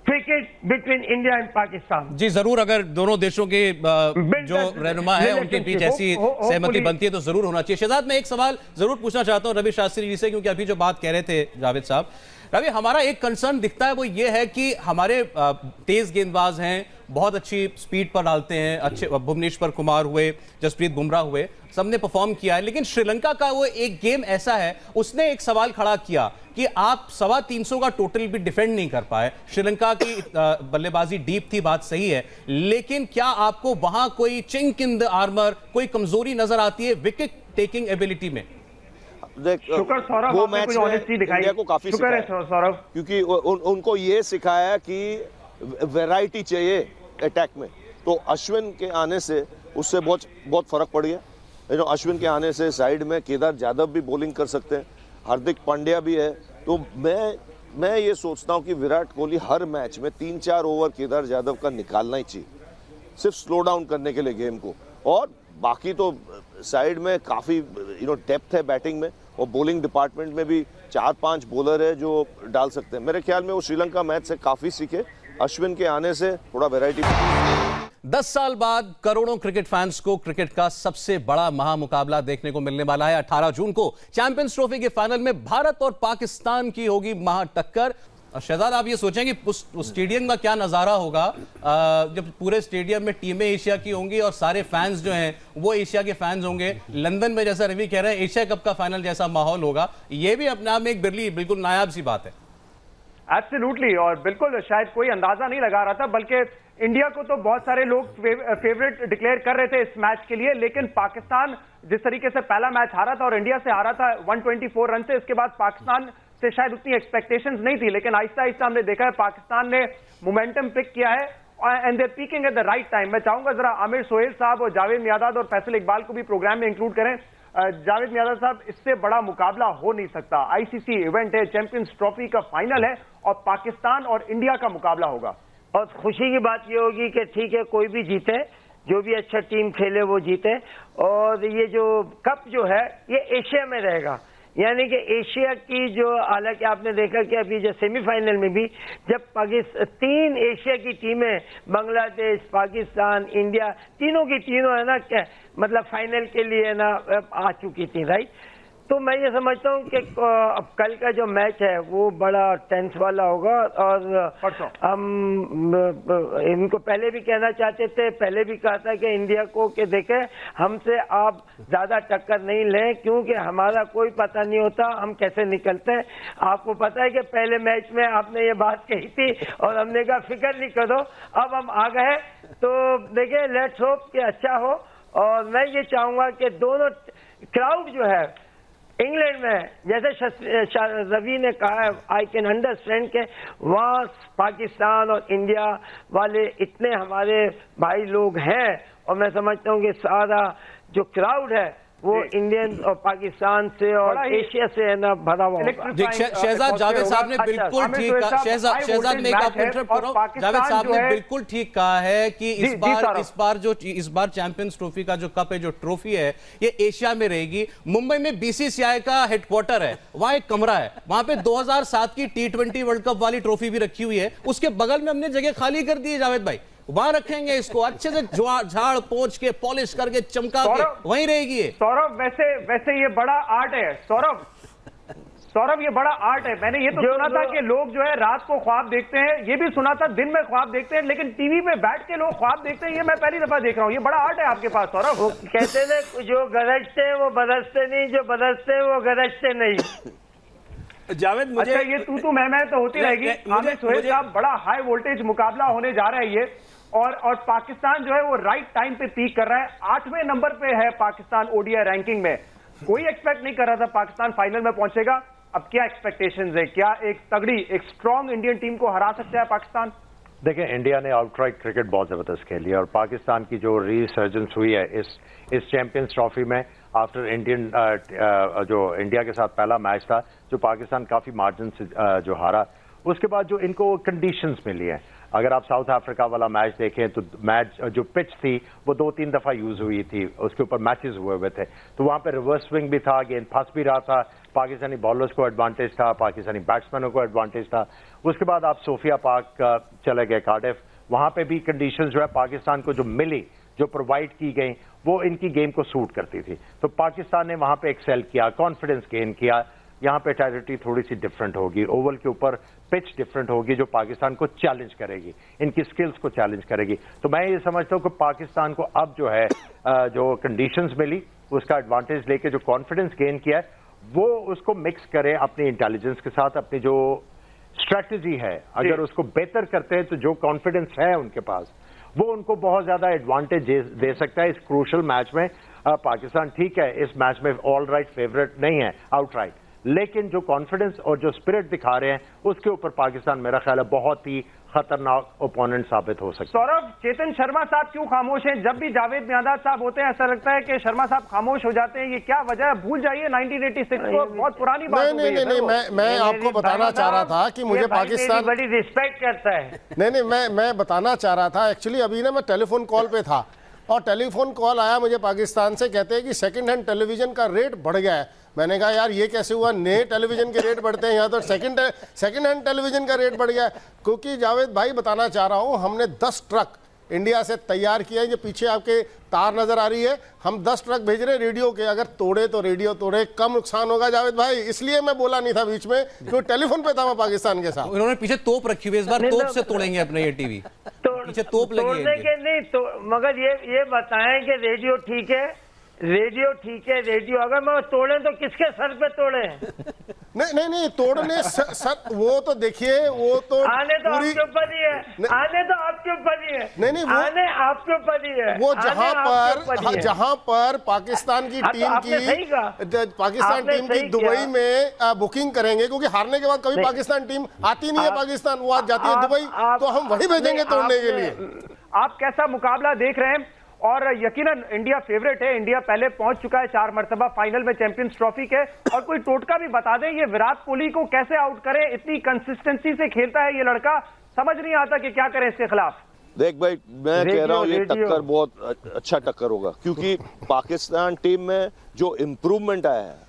Speaker 7: cricket between India and Pakistan.
Speaker 1: जी जरूर, अगर दोनों देशों के जो रहनुमा है उनके बीच ऐसी सहमति बनती है तो जरूर होना चाहिए। शहजाद, मैं एक सवाल जरूर पूछना चाहता हूं रवि शास्त्री जी से, क्योंकि अभी जो बात कह रहे थे जावेद साहब, रवि हमारा एक कंसर्न दिखता है वो ये है कि हमारे तेज गेंदबाज हैं, बहुत अच्छी स्पीड पर डालते हैं, अच्छे भुवनेश्वर कुमार हुए, जसप्रीत बुमराह हुए, सबने परफॉर्म किया है, लेकिन श्रीलंका का वो एक गेम ऐसा है, उसने एक सवाल खड़ा किया कि आप 325 का टोटल भी डिफेंड नहीं कर पाए। श्रीलंका की बल्लेबाजी डीप थी, बात सही है, लेकिन क्या आपको वहां कोई चिंक इन द आर्मर, कोई कमजोरी नजर आती है विकेट टेकिंग एबिलिटी में?
Speaker 3: वो मैच इंडिया को काफी सिखाया, क्योंकि उनको ये सिखाया कि वैरायटी चाहिए अटैक में। तो अश्विन के आने से उससे बहुत फर्क पड़ गया। अश्विन के आने से साइड में केदार जाधव भी बॉलिंग कर सकते हैं, हार्दिक पांड्या भी है। तो मैं ये सोचता हूं कि विराट कोहली हर मैच में 3-4 ओवर केदार जाधव का निकालना ही चाहिए, सिर्फ स्लो डाउन करने के लिए गेम को। और बाकी तो साइड में काफ़ी डेप्थ है बैटिंग में, और बॉलिंग डिपार्टमेंट में भी 4-5 बॉलर है जो डाल सकते हैं। मेरे ख्याल में वो श्रीलंका मैच से काफ़ी सीखे, अश्विन के आने से थोड़ा वैरायटी।
Speaker 1: 10 साल बाद करोड़ों क्रिकेट फैंस को क्रिकेट का सबसे बड़ा महामुकाबला देखने को मिलने वाला है। 18 जून को चैंपियंस ट्रॉफी के फाइनल में भारत और पाकिस्तान की होगी महाटक्कर। शहजाद, आप ये सोचें कि उस स्टेडियम का क्या नजारा होगा जब पूरे स्टेडियम में टीमें एशिया की होंगी और सारे फैंस जो हैं वो एशिया के फैंस होंगे। लंदन में, जैसा रवि कह रहे हैं, एशिया कप का फाइनल जैसा माहौल होगा। ये भी अपने आप में एक बिल्कुल नायाब सी बात है।
Speaker 2: एब्सोल्युटली, और बिल्कुल शायद कोई अंदाजा नहीं लगा रहा था, बल्कि इंडिया को तो बहुत सारे लोग फेवरेट डिक्लेयर कर रहे थे इस मैच के लिए। लेकिन पाकिस्तान जिस तरीके से पहला मैच हारा था और इंडिया से हारा था 124 रन से, इसके बाद पाकिस्तान से शायद उतनी एक्सपेक्टेशंस नहीं थी, लेकिन आहिस्ता आहिस्ता हमने देखा है पाकिस्तान ने मोमेंटम पिक किया है and they peeking at the right time. मैं चाहूंगा जरा आमिर सोहेल साहब और जावेद मियादाद और फैसल इकबाल को भी प्रोग्राम में इंक्लूड करें। जावेद मियादाद साहब, इससे बड़ा मुकाबला हो नहीं सकता। आईसीसी इवेंट है, चैंपियंस ट्रॉफी का फाइनल है और पाकिस्तान और इंडिया का मुकाबला होगा।
Speaker 7: और खुशी की बात ये होगी कि ठीक है, कोई भी जीते, जो भी अच्छा टीम खेले वो जीते। और ये जो कप जो है ये एशिया में रहेगा, यानी कि एशिया की जो, हालांकि आपने देखा कि अभी जो सेमीफाइनल में भी जब तीन एशिया की टीमें, बांग्लादेश, पाकिस्तान, इंडिया, तीनों की तीनों है ना, क्या मतलब फाइनल के लिए ना आ चुकी थी, राइट। तो मैं ये समझता हूँ कि अब कल का जो मैच है वो बड़ा टेंस वाला होगा। और हम इनको पहले भी कहना चाहते थे, पहले भी कहा था कि इंडिया को कि देखें हमसे आप ज्यादा टक्कर नहीं लें, क्योंकि हमारा कोई पता नहीं होता हम कैसे निकलते हैं। आपको पता है कि पहले मैच में आपने ये बात कही थी और हमने कहा फिक्र नहीं करो, अब हम आ गए। तो देखें, लेट्स होप कि अच्छा हो। और मैं ये चाहूंगा कि दोनों क्राउड जो है इंग्लैंड में, जैसे रवि ने कहा है, आई कैन अंडरस्टैंड के वहाँ पाकिस्तान और इंडिया वाले इतने हमारे भाई लोग हैं, और मैं समझता हूँ कि सारा जो क्राउड है वो इंडियन और पाकिस्तान से और एशिया से है ना भरा हुआ होगा।
Speaker 1: शहजाद जावेद साहब ने बिल्कुल ठीक कहा, शहजाद में आप इंटरप्ट कर रहा हूं, जावेद साहब ने बिल्कुल ठीक कहा है कि इस बार चैंपियंस ट्रॉफी का जो कप है, जो ट्रॉफी है, ये एशिया में रहेगी। मुंबई में बीसीसीआई का हेडक्वार्टर है, वहां एक कमरा है, वहां पे 2007 की T20 वर्ल्ड कप वाली ट्रॉफी भी रखी हुई है, उसके बगल में हमने जगह खाली कर दी है जावेद भाई, वहां रखेंगे इसको, अच्छे से झाड़ पोंछ के पॉलिश करके चमका के वहीं रहेगी।
Speaker 2: सौरभ, वैसे ये बड़ा आर्ट है सौरभ, ये बड़ा आर्ट है। मैंने ये तो सुना था कि लोग जो है रात को ख्वाब देखते हैं, ये भी सुना था दिन में ख्वाब देखते हैं, लेकिन टीवी पे बैठ के लोग ख्वाब देखते हैं, ये मैं पहली दफा देख रहा हूँ। ये बड़ा आर्ट है आपके पास सौरभ।
Speaker 7: वो कहते हैं जो गरजते हैं वो बरसते नहीं, जो बरसते हैं वो गरजते नहीं।
Speaker 2: जावेद, मुझे अच्छा, ये तू मैं तो होती रहेगी। आमिर सोहेल साहब, बड़ा हाई वोल्टेज मुकाबला होने जा रहा है ये, और पाकिस्तान जो है वो राइट टाइम पे पीक कर रहा है। 8वें नंबर पे है पाकिस्तान ओडीआई रैंकिंग में। कोई एक्सपेक्ट नहीं कर रहा था पाकिस्तान फाइनल में पहुंचेगा। अब क्या एक्सपेक्टेशंस है? क्या एक तगड़ी, एक स्ट्रॉन्ग इंडियन टीम को हरा सकता है पाकिस्तान?
Speaker 6: देखिए, इंडिया ने आउटराइट क्रिकेट बहुत जबरदस्त खेली है और पाकिस्तान की जो रीसर्जेंस हुई है इस चैंपियंस ट्रॉफी में, आफ्टर इंडियन जो इंडिया के साथ पहला मैच था जो पाकिस्तान काफी मार्जिन से जो हारा, उसके बाद जो इनको कंडीशंस मिली है, अगर आप साउथ अफ्रीका वाला मैच देखें तो मैच जो पिच थी वो 2-3 दफा यूज हुई थी, उसके ऊपर मैचेस हुए थे, तो वहां पे रिवर्स स्विंग भी था, गेंद फंस भी रहा था, पाकिस्तानी बॉलर्स को एडवांटेज था, पाकिस्तानी बैट्समैनों को एडवांटेज था। उसके बाद आप सोफिया पार्क चले गए, कार्डिफ, वहां पे भी कंडीशंस जो है पाकिस्तान को जो मिली, जो प्रोवाइड की गई, वो इनकी गेम को सूट करती थी, तो पाकिस्तान ने वहां पे एक्सेल किया, कॉन्फिडेंस गेन किया। यहाँ पे टेरिटरी थोड़ी सी डिफरेंट होगी, ओवल के ऊपर पिच डिफरेंट होगी जो पाकिस्तान को चैलेंज करेगी, इनकी स्किल्स को चैलेंज करेगी। तो मैं ये समझता हूँ कि पाकिस्तान को अब जो है जो कंडीशंस मिली उसका एडवांटेज लेके जो कॉन्फिडेंस गेन किया है वो उसको मिक्स करे अपनी इंटेलिजेंस के साथ, अपनी जो स्ट्रैटेजी है अगर उसको बेहतर करते हैं तो जो कॉन्फिडेंस है उनके पास वो उनको बहुत ज्यादा एडवांटेज दे सकता है इस क्रूशल मैच में। पाकिस्तान ठीक है इस मैच में ऑल राइट फेवरेट नहीं है आउटराइट, लेकिन जो कॉन्फिडेंस और जो स्पिरिट दिखा रहे हैं उसके ऊपर पाकिस्तान मेरा ख्याल है बहुत ही खतरनाक ओपोनेंट साबित हो सकता है।
Speaker 2: सौरभ, चेतन शर्मा साहब क्यों खामोश हैं? जब भी जावेद मियादाद साहब होते हैं ऐसा लगता है कि शर्मा साहब खामोश हो जाते हैं, ये क्या वजह है? भूल जाइए 1986 को, बहुत पुरानी बात।
Speaker 5: नहीं, मैं आपको बताना चाह रहा था कि मुझे पाकिस्तान
Speaker 7: बड़ी रिस्पेक्ट करता है।
Speaker 5: नहीं, मैं बताना चाह रहा था एक्चुअली, अभी ना मैं टेलीफोन कॉल पे था और टेलीफोन कॉल आया मुझे पाकिस्तान से, कहते हैं कि सेकंड हैंड टेलीविजन का रेट बढ़ गया है। मैंने कहा यार ये कैसे हुआ, नए टेलीविजन के रेट बढ़ते हैं, यहाँ तो सेकंड हैंड टेलीविजन का रेट बढ़ गया है। क्योंकि जावेद भाई बताना चाह रहा हूँ, हमने 10 ट्रक इंडिया से तैयार किया है, जो पीछे आपके तार नजर आ रही है, हम 10 ट्रक भेज रहे हैं रेडियो के, अगर तोड़े तो रेडियो तोड़े, कम नुकसान होगा जावेद भाई, इसलिए मैं बोला नहीं था बीच में क्योंकि टेलीफोन पे था मैं पाकिस्तान के साथ।
Speaker 1: उन्होंने पीछे तोप रखी हुई, इस बार तोप से तोड़ेंगे अपने ये टीवी, पीछे तोप लगी है
Speaker 7: नहीं तो, मगर ये बताएं कि रेडियो ठीक है रेडियो ठीक है, रेडियो अगर मैं तोड़े तो किसके सर पे तोड़े?
Speaker 5: नहीं तोड़ने सर वो तो देखिए, वो तो
Speaker 7: आने तो आपके ऊपर ही है, आने तो आपके ऊपर ही है,
Speaker 5: नहीं वो
Speaker 7: आने आपके ऊपर ही है।
Speaker 5: वो जहां पर पाकिस्तान की टीम की दुबई में बुकिंग करेंगे, क्योंकि हारने के बाद कभी पाकिस्तान टीम आती नहीं है, पाकिस्तान वो आज जाती है दुबई, तो हम वही भेजेंगे तोड़ने के लिए।
Speaker 2: आप कैसा मुकाबला देख रहे हैं? और यकीनन इंडिया फेवरेट है, इंडिया पहले पहुंच चुका है 4 मरतबा फाइनल में चैंपियंस ट्रॉफी के। और कोई टोटका भी बता दें, ये विराट कोहली को कैसे आउट करे? इतनी कंसिस्टेंसी से खेलता है ये लड़का, समझ नहीं आता कि क्या करे इसके खिलाफ।
Speaker 3: देख भाई, मैं कह रहा हूँ ये टक्कर बहुत अच्छा टक्कर होगा, क्योंकि पाकिस्तान टीम में जो इम्प्रूवमेंट आया है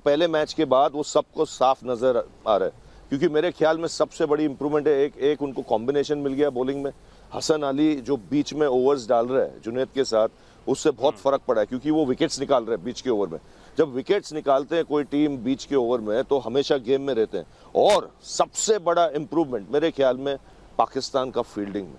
Speaker 3: पहले मैच के बाद, वो सबको साफ नजर आ रहा है। क्योंकि मेरे ख्याल में सबसे बड़ी इंप्रूवमेंट है, एक उनको कॉम्बिनेशन मिल गया बॉलिंग में। हसन अली जो बीच में ओवर्स डाल रहा है जुनैद के साथ, उससे बहुत फर्क पड़ा है, क्योंकि वो विकेट्स निकाल रहे हैं बीच के ओवर में। जब विकेट्स निकालते हैं कोई टीम बीच के ओवर में, तो हमेशा गेम में रहते हैं। और सबसे बड़ा इंप्रूवमेंट मेरे ख्याल में पाकिस्तान का फील्डिंग में,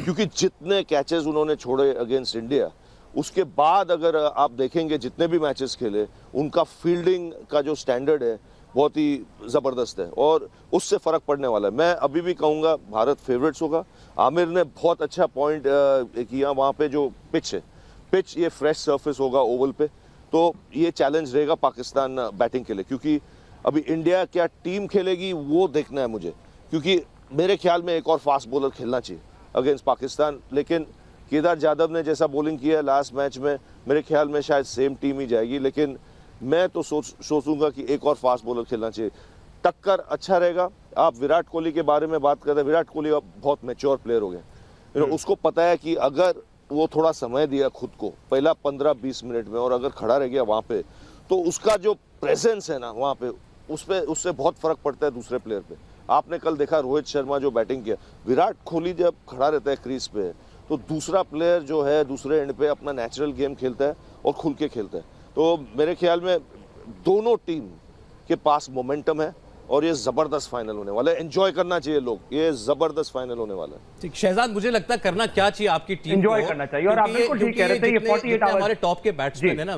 Speaker 3: क्योंकि जितने कैचेस उन्होंने छोड़े अगेंस्ट इंडिया, उसके बाद अगर आप देखेंगे जितने भी मैचेस खेले, उनका फील्डिंग का जो स्टैंडर्ड है बहुत ही ज़बरदस्त है, और उससे फ़र्क पड़ने वाला है। मैं अभी भी कहूँगा भारत फेवरेट्स होगा। आमिर ने बहुत अच्छा पॉइंट किया, वहाँ पे जो पिच है, पिच ये फ्रेश सरफेस होगा ओवल पे, तो ये चैलेंज रहेगा पाकिस्तान बैटिंग के लिए। क्योंकि अभी इंडिया क्या टीम खेलेगी वो देखना है मुझे, क्योंकि मेरे ख्याल में एक और फास्ट बॉलर खेलना चाहिए अगेंस्ट पाकिस्तान। लेकिन केदार जाधव ने जैसा बॉलिंग किया लास्ट मैच में, मेरे ख्याल में शायद सेम टीम ही जाएगी। लेकिन मैं तो सोचूंगा कि एक और फास्ट बॉलर खेलना चाहिए। टक्कर अच्छा रहेगा। आप विराट कोहली के बारे में बात करते हैं, विराट कोहली अब बहुत मैच्योर प्लेयर हो गए। उसको पता है कि अगर वो थोड़ा समय दिया खुद को पहला 15-20 मिनट में, और अगर खड़ा रह गया वहाँ पे, तो उसका जो प्रेजेंस है ना वहाँ पे, उससे बहुत फर्क पड़ता है दूसरे प्लेयर पे। आपने कल देखा रोहित शर्मा जो बैटिंग किया, विराट कोहली जब खड़ा रहता है क्रीज पे, तो दूसरा प्लेयर जो है दूसरे एंड पे अपना नेचुरल गेम खेलता है और खुल के खेलता है। तो मेरे ख्याल में दोनों टीम के पास मोमेंटम है, और ये जबरदस्त फाइनल होने वाला है। एंजॉय करना चाहिए लोग, ये जबरदस्त फाइनल होने वाला है।
Speaker 1: ठीक, शहजाद, मुझे लगता है करना क्या चाहिए आपकी टीम
Speaker 2: एंजॉय करना चाहिए। और आप बिल्कुल ठीक कह रहे थे, ये 48 आवर्स
Speaker 1: हमारे टॉप के बैट्समैन है ना,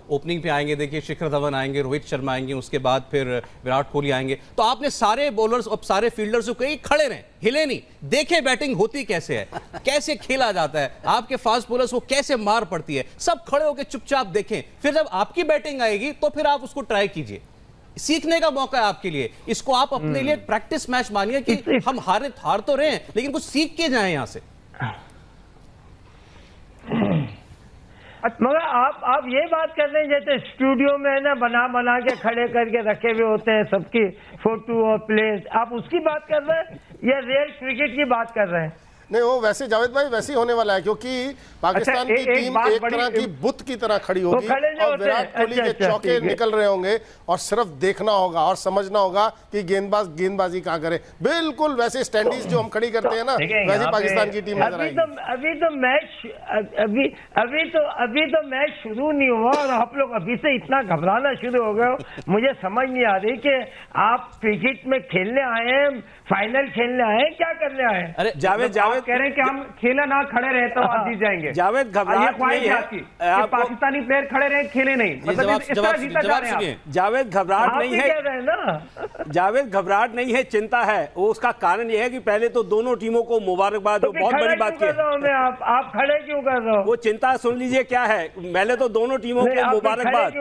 Speaker 1: ओपनिंग पे आएंगे, देखिए शिखर धवन आएंगे, रोहित शर्मा आएंगे, उसके बाद फिर विराट कोहली आएंगे। तो आपने सारे बॉलर्स और सारे फील्डर्स को कहीं खड़े रहे, हिले नहीं, देखे बैटिंग होती कैसे है, कैसे खेला जाता है, आपके फास्ट बॉलर्स को कैसे मार पड़ती है, सब खड़े होकर चुपचाप देखें। फिर जब आपकी बैटिंग आएगी तो फिर आप उसको ट्राई कीजिए। सीखने का मौका है आपके लिए, इसको आप अपने लिए प्रैक्टिस मैच मानिए कि हम हार तो रहे हैं, लेकिन कुछ सीख के जाएं यहां से।
Speaker 7: मगर आप ये बात कर रहे हैं जैसे स्टूडियो में है ना, बना के खड़े करके रखे हुए होते हैं सबकी फोटो और प्लेस, आप उसकी बात कर रहे हैं या रियल क्रिकेट की बात कर रहे हैं?
Speaker 5: नहीं, वो वैसे जावेद भाई वैसे ही होने वाला है, क्योंकि पाकिस्तान की टीम एक तरह की बुत की तरह खड़ी होगी, और विराट कोहली के चौके निकल रहे होंगे, और सिर्फ देखना होगा और समझना होगा कि गेंदबाज गेंदबाजी कहाँ करे। बिल्कुल वैसे स्टैंडीज जो हम खड़ी करते हैं ना, वैसे पाकिस्तान की टीम नजर आएगी।
Speaker 7: अभी तो मैच शुरू नहीं हुआ और आप लोग अभी से इतना घबराना शुरू हो गए। मुझे समझ नहीं आ रही कि आप क्रिकेट में खेलने आए हैं, फाइनल खेलने आए, क्या करने आए?
Speaker 8: अरे जावेद
Speaker 2: कह रहे हैं कि हम खेला ना खड़े रहे तो आप जीत जाएंगे।
Speaker 8: जावेद घबराहट नहीं है
Speaker 2: कि पाकिस्तानी प्लेयर खड़े रहे खेले नहीं, मतलब इस तरह जीता जा रहे हैं।
Speaker 8: जावेद घबराहट नहीं है, जावेद घबराहट नहीं है, चिंता है। वो उसका कारण यह है कि पहले तो दोनों टीमों को मुबारकबाद,
Speaker 7: तो
Speaker 8: बहुत बड़ी बात की
Speaker 7: आप खड़े क्यों कर रहे हो?
Speaker 8: वो चिंता सुन लीजिए क्या है। पहले तो दोनों टीमों को मुबारकबाद,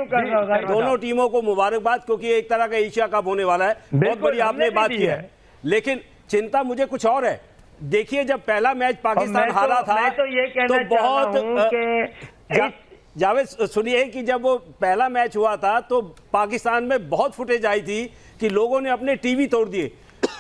Speaker 8: दोनों टीमों को मुबारकबाद, क्योंकि एक तरह का एशिया कप होने वाला है, बहुत बड़ी आपने बात की है। लेकिन चिंता मुझे कुछ और है। देखिए, जब पहला मैच पाकिस्तान हारा था,
Speaker 7: मैं तो ये कहना
Speaker 8: बहुत जावेद सुनिए कि जब वो पहला मैच हुआ था तो पाकिस्तान में बहुत फुटेज आई थी कि लोगों ने अपने टीवी तोड़ दिए।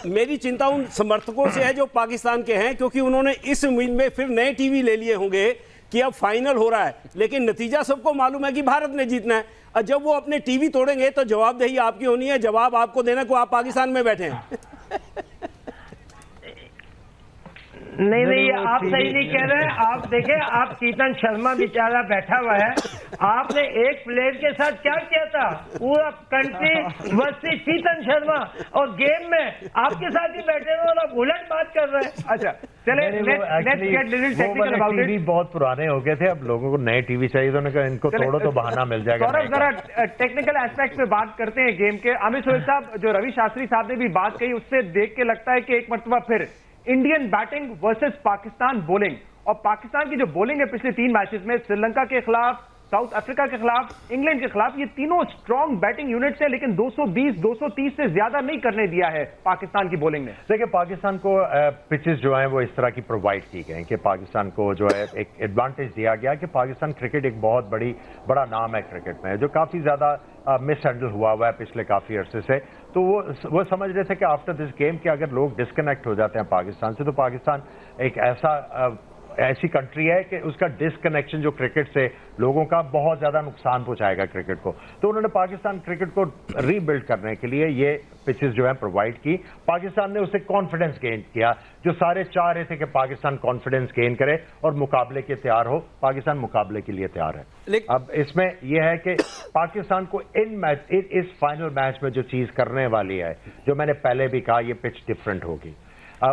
Speaker 8: मेरी चिंता उन समर्थकों से है जो पाकिस्तान के हैं, क्योंकि उन्होंने इस उम्मीद में फिर नए टीवी ले लिए होंगे कि अब फाइनल हो रहा है, लेकिन नतीजा सबको मालूम है कि भारत ने जीतना है। और जब वो अपने टीवी तोड़ेंगे तो जवाबदेही आपकी होनी है, जवाब आपको देना को आप पाकिस्तान में बैठे हैं।
Speaker 7: नहीं, आप सही नहीं कह रहे हैं। आप देखें, आप चेतन शर्मा बेचारा बैठा हुआ है, आपने एक प्लेयर के साथ क्या किया था? पूरा कंट्री वर्सेस चेतन शर्मा, और गेम में आपके साथ ही बैठे हुए और आप उलट बात कर रहे हैं।
Speaker 2: अच्छा चले,
Speaker 6: टीवी बहुत पुराने हो गए थे, अब लोगों को नए टीवी चाहिए, तो उन्होंने कहा इनको तोड़ो तो बहाना मिल जाएगा।
Speaker 2: सौरभ जरा टेक्निकल एस्पेक्ट पे बात करते हैं गेम के। आमिर सोहेल साहब, जो रवि शास्त्री साहब ने भी बात कही, उससे देख के लगता है कि एक मरतबा फिर Indian batting versus Pakistan bowling, और पाकिस्तान की जो बॉलिंग है पिछले 3 मैचेस में, श्रीलंका के खिलाफ, साउथ अफ्रीका के खिलाफ, इंग्लैंड के खिलाफ, ये तीनों स्ट्रॉन्ग बैटिंग यूनिट्स है, लेकिन 220-230 से ज्यादा नहीं करने दिया है पाकिस्तान की बॉलिंग ने।
Speaker 6: देखिए, पाकिस्तान को पिचेस जो हैं वो इस तरह की प्रोवाइड की गई कि पाकिस्तान को जो है एक एडवांटेज दिया गया कि पाकिस्तान क्रिकेट एक बहुत बड़ा नाम है क्रिकेट में, जो काफी ज्यादा मिस हैंडल हुआ है पिछले काफी अरसे से। तो वो समझ रहे थे कि आफ्टर दिस गेम कि अगर लोग डिस्कनेक्ट हो जाते हैं पाकिस्तान से, तो पाकिस्तान एक ऐसी कंट्री है कि उसका डिसकनेक्शन जो क्रिकेट से लोगों का बहुत ज्यादा नुकसान पहुंचाएगा क्रिकेट को। तो उन्होंने पाकिस्तान क्रिकेट को रीबिल्ड करने के लिए ये पिचेस जो है प्रोवाइड की। पाकिस्तान ने उससे कॉन्फिडेंस गेन किया, जो सारे चाह रहे थे कि पाकिस्तान कॉन्फिडेंस गेन करे और मुकाबले के तैयार हो। पाकिस्तान मुकाबले के लिए तैयार है। अब इसमें यह है कि पाकिस्तान को इस फाइनल मैच में जो चीज करने वाली है, जो मैंने पहले भी कहा, ये पिच डिफरेंट होगी।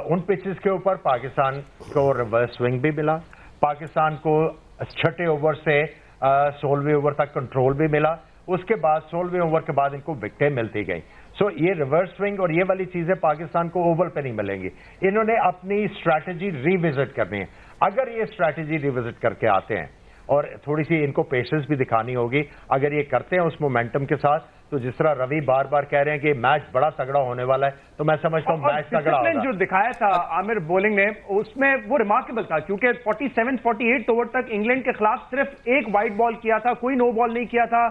Speaker 6: उन पिचेस के ऊपर पाकिस्तान को रिवर्स स्विंग भी मिला, पाकिस्तान को 6ठे ओवर से 16वें ओवर तक कंट्रोल भी मिला, उसके बाद 16वें ओवर के बाद इनको विकेटें मिलती गई। सो ये रिवर्स स्विंग और ये वाली चीजें पाकिस्तान को ओवल पे नहीं मिलेंगी। इन्होंने अपनी स्ट्रैटेजी रिविजिट करनी है। अगर ये स्ट्रैटेजी रिविजिट करके आते हैं और थोड़ी सी इनको पेशेंस भी दिखानी होगी, अगर ये करते हैं उस मोमेंटम के साथ, तो जिस तरह रवि बार बार कह रहे हैं कि मैच बड़ा तगड़ा होने वाला है, तो मैं समझता हूं मैच तगड़ा होगा।
Speaker 2: जो दिखाया था आमिर बॉलिंग ने, उसमें वो रिमार्केबल था, क्योंकि 47-48 ओवर तक इंग्लैंड के खिलाफ सिर्फ एक वाइड बॉल किया था, कोई नो बॉल नहीं किया था।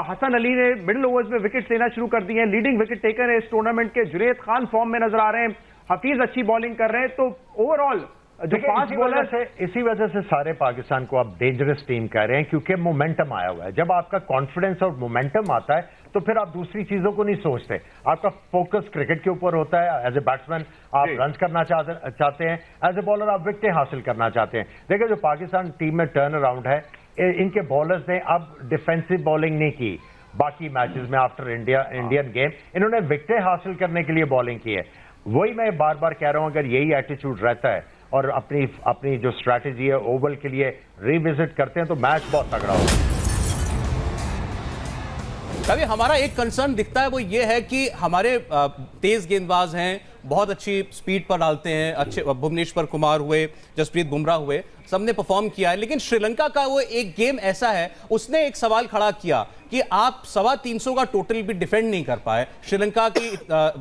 Speaker 2: हसन अली ने मिडिल ओवर्स में विकेट लेना शुरू कर दिए हैं। लीडिंग विकेट टेकर है इस टूर्नामेंट के। जुनैद खान फॉर्म में नजर आ रहे हैं, हफीज अच्छी बॉलिंग कर रहे हैं। तो ओवरऑल जो फास्ट बॉलर है,
Speaker 6: इसी वजह से सारे पाकिस्तान को आप डेंजरस टीम कह रहे हैं, क्योंकि मोमेंटम आया हुआ है। जब आपका कॉन्फिडेंस और मोमेंटम आता है, तो फिर आप दूसरी चीजों को नहीं सोचते, आपका फोकस क्रिकेट के ऊपर होता है। एज ए बैट्समैन आप रन करना चाहते हैं, एज ए बॉलर आप विकेटें हासिल करना चाहते हैं। देखिए, जो पाकिस्तान टीम में टर्न अराउंड है, इनके बॉलर्स ने अब डिफेंसिव बॉलिंग नहीं की बाकी मैचेस में। आफ्टर इंडियन गेम इन्होंने विकेटें हासिल करने के लिए बॉलिंग की है। वही मैं बार बार कह रहा हूं, अगर यही एटीट्यूड रहता है और अपनी जो स्ट्रैटेजी है ओवल के लिए रिविजिट करते हैं, तो मैच बहुत तगड़ा होगा।
Speaker 1: कभी हमारा एक कंसर्न दिखता है, वो ये है कि हमारे तेज गेंदबाज हैं, बहुत अच्छी स्पीड पर डालते हैं, अच्छे भुवनेश्वर कुमार हुए, जसप्रीत बुमराह हुए, सबने परफॉर्म किया है। लेकिन श्रीलंका का वो एक गेम ऐसा है, उसने एक सवाल खड़ा किया कि आप 325 का टोटल भी डिफेंड नहीं कर पाए। श्रीलंका की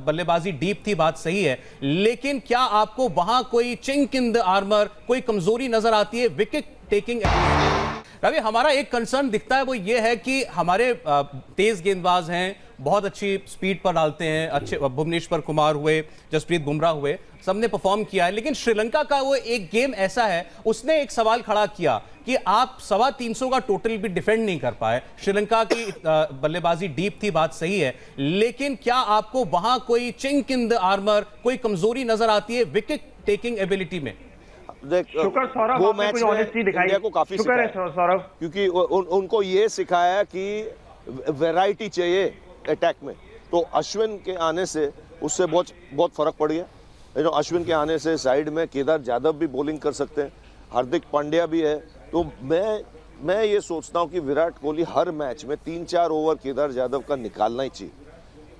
Speaker 1: बल्लेबाजी डीप थी, बात सही है, लेकिन क्या आपको वहां कोई चिंक इन द आर्मर, कोई कमजोरी नजर आती है विकेट टेकिंग? रवि, हमारा एक कंसर्न दिखता है, वो ये है कि हमारे तेज गेंदबाज हैं, बहुत अच्छी स्पीड पर डालते हैं, अच्छे भुवनेश्वर कुमार हुए, जसप्रीत बुमराह हुए, सबने परफॉर्म किया है। लेकिन श्रीलंका का वो एक गेम ऐसा है, उसने एक सवाल खड़ा किया कि आप 325 का टोटल भी डिफेंड नहीं कर पाए। श्रीलंका की बल्लेबाजी डीप थी, बात सही है, लेकिन क्या आपको वहां कोई चिंक इन द आर्मर, कोई कमजोरी नजर आती है विकेट टेकिंग एबिलिटी में?
Speaker 2: शुक्र सौरभ,
Speaker 3: वो मैच इंडिया को काफी सिखाया,
Speaker 2: सौरभ,
Speaker 3: क्योंकि उनको ये सिखाया कि वैरायटी चाहिए अटैक में। तो अश्विन के आने से उससे बहुत फर्क पड़ गया। अश्विन के आने से साइड में केदार जाधव भी बॉलिंग कर सकते हैं, हार्दिक पांड्या भी है। तो मैं ये सोचता हूँ कि विराट कोहली हर मैच में 3-4 ओवर केदार जाधव का निकालना ही चाहिए,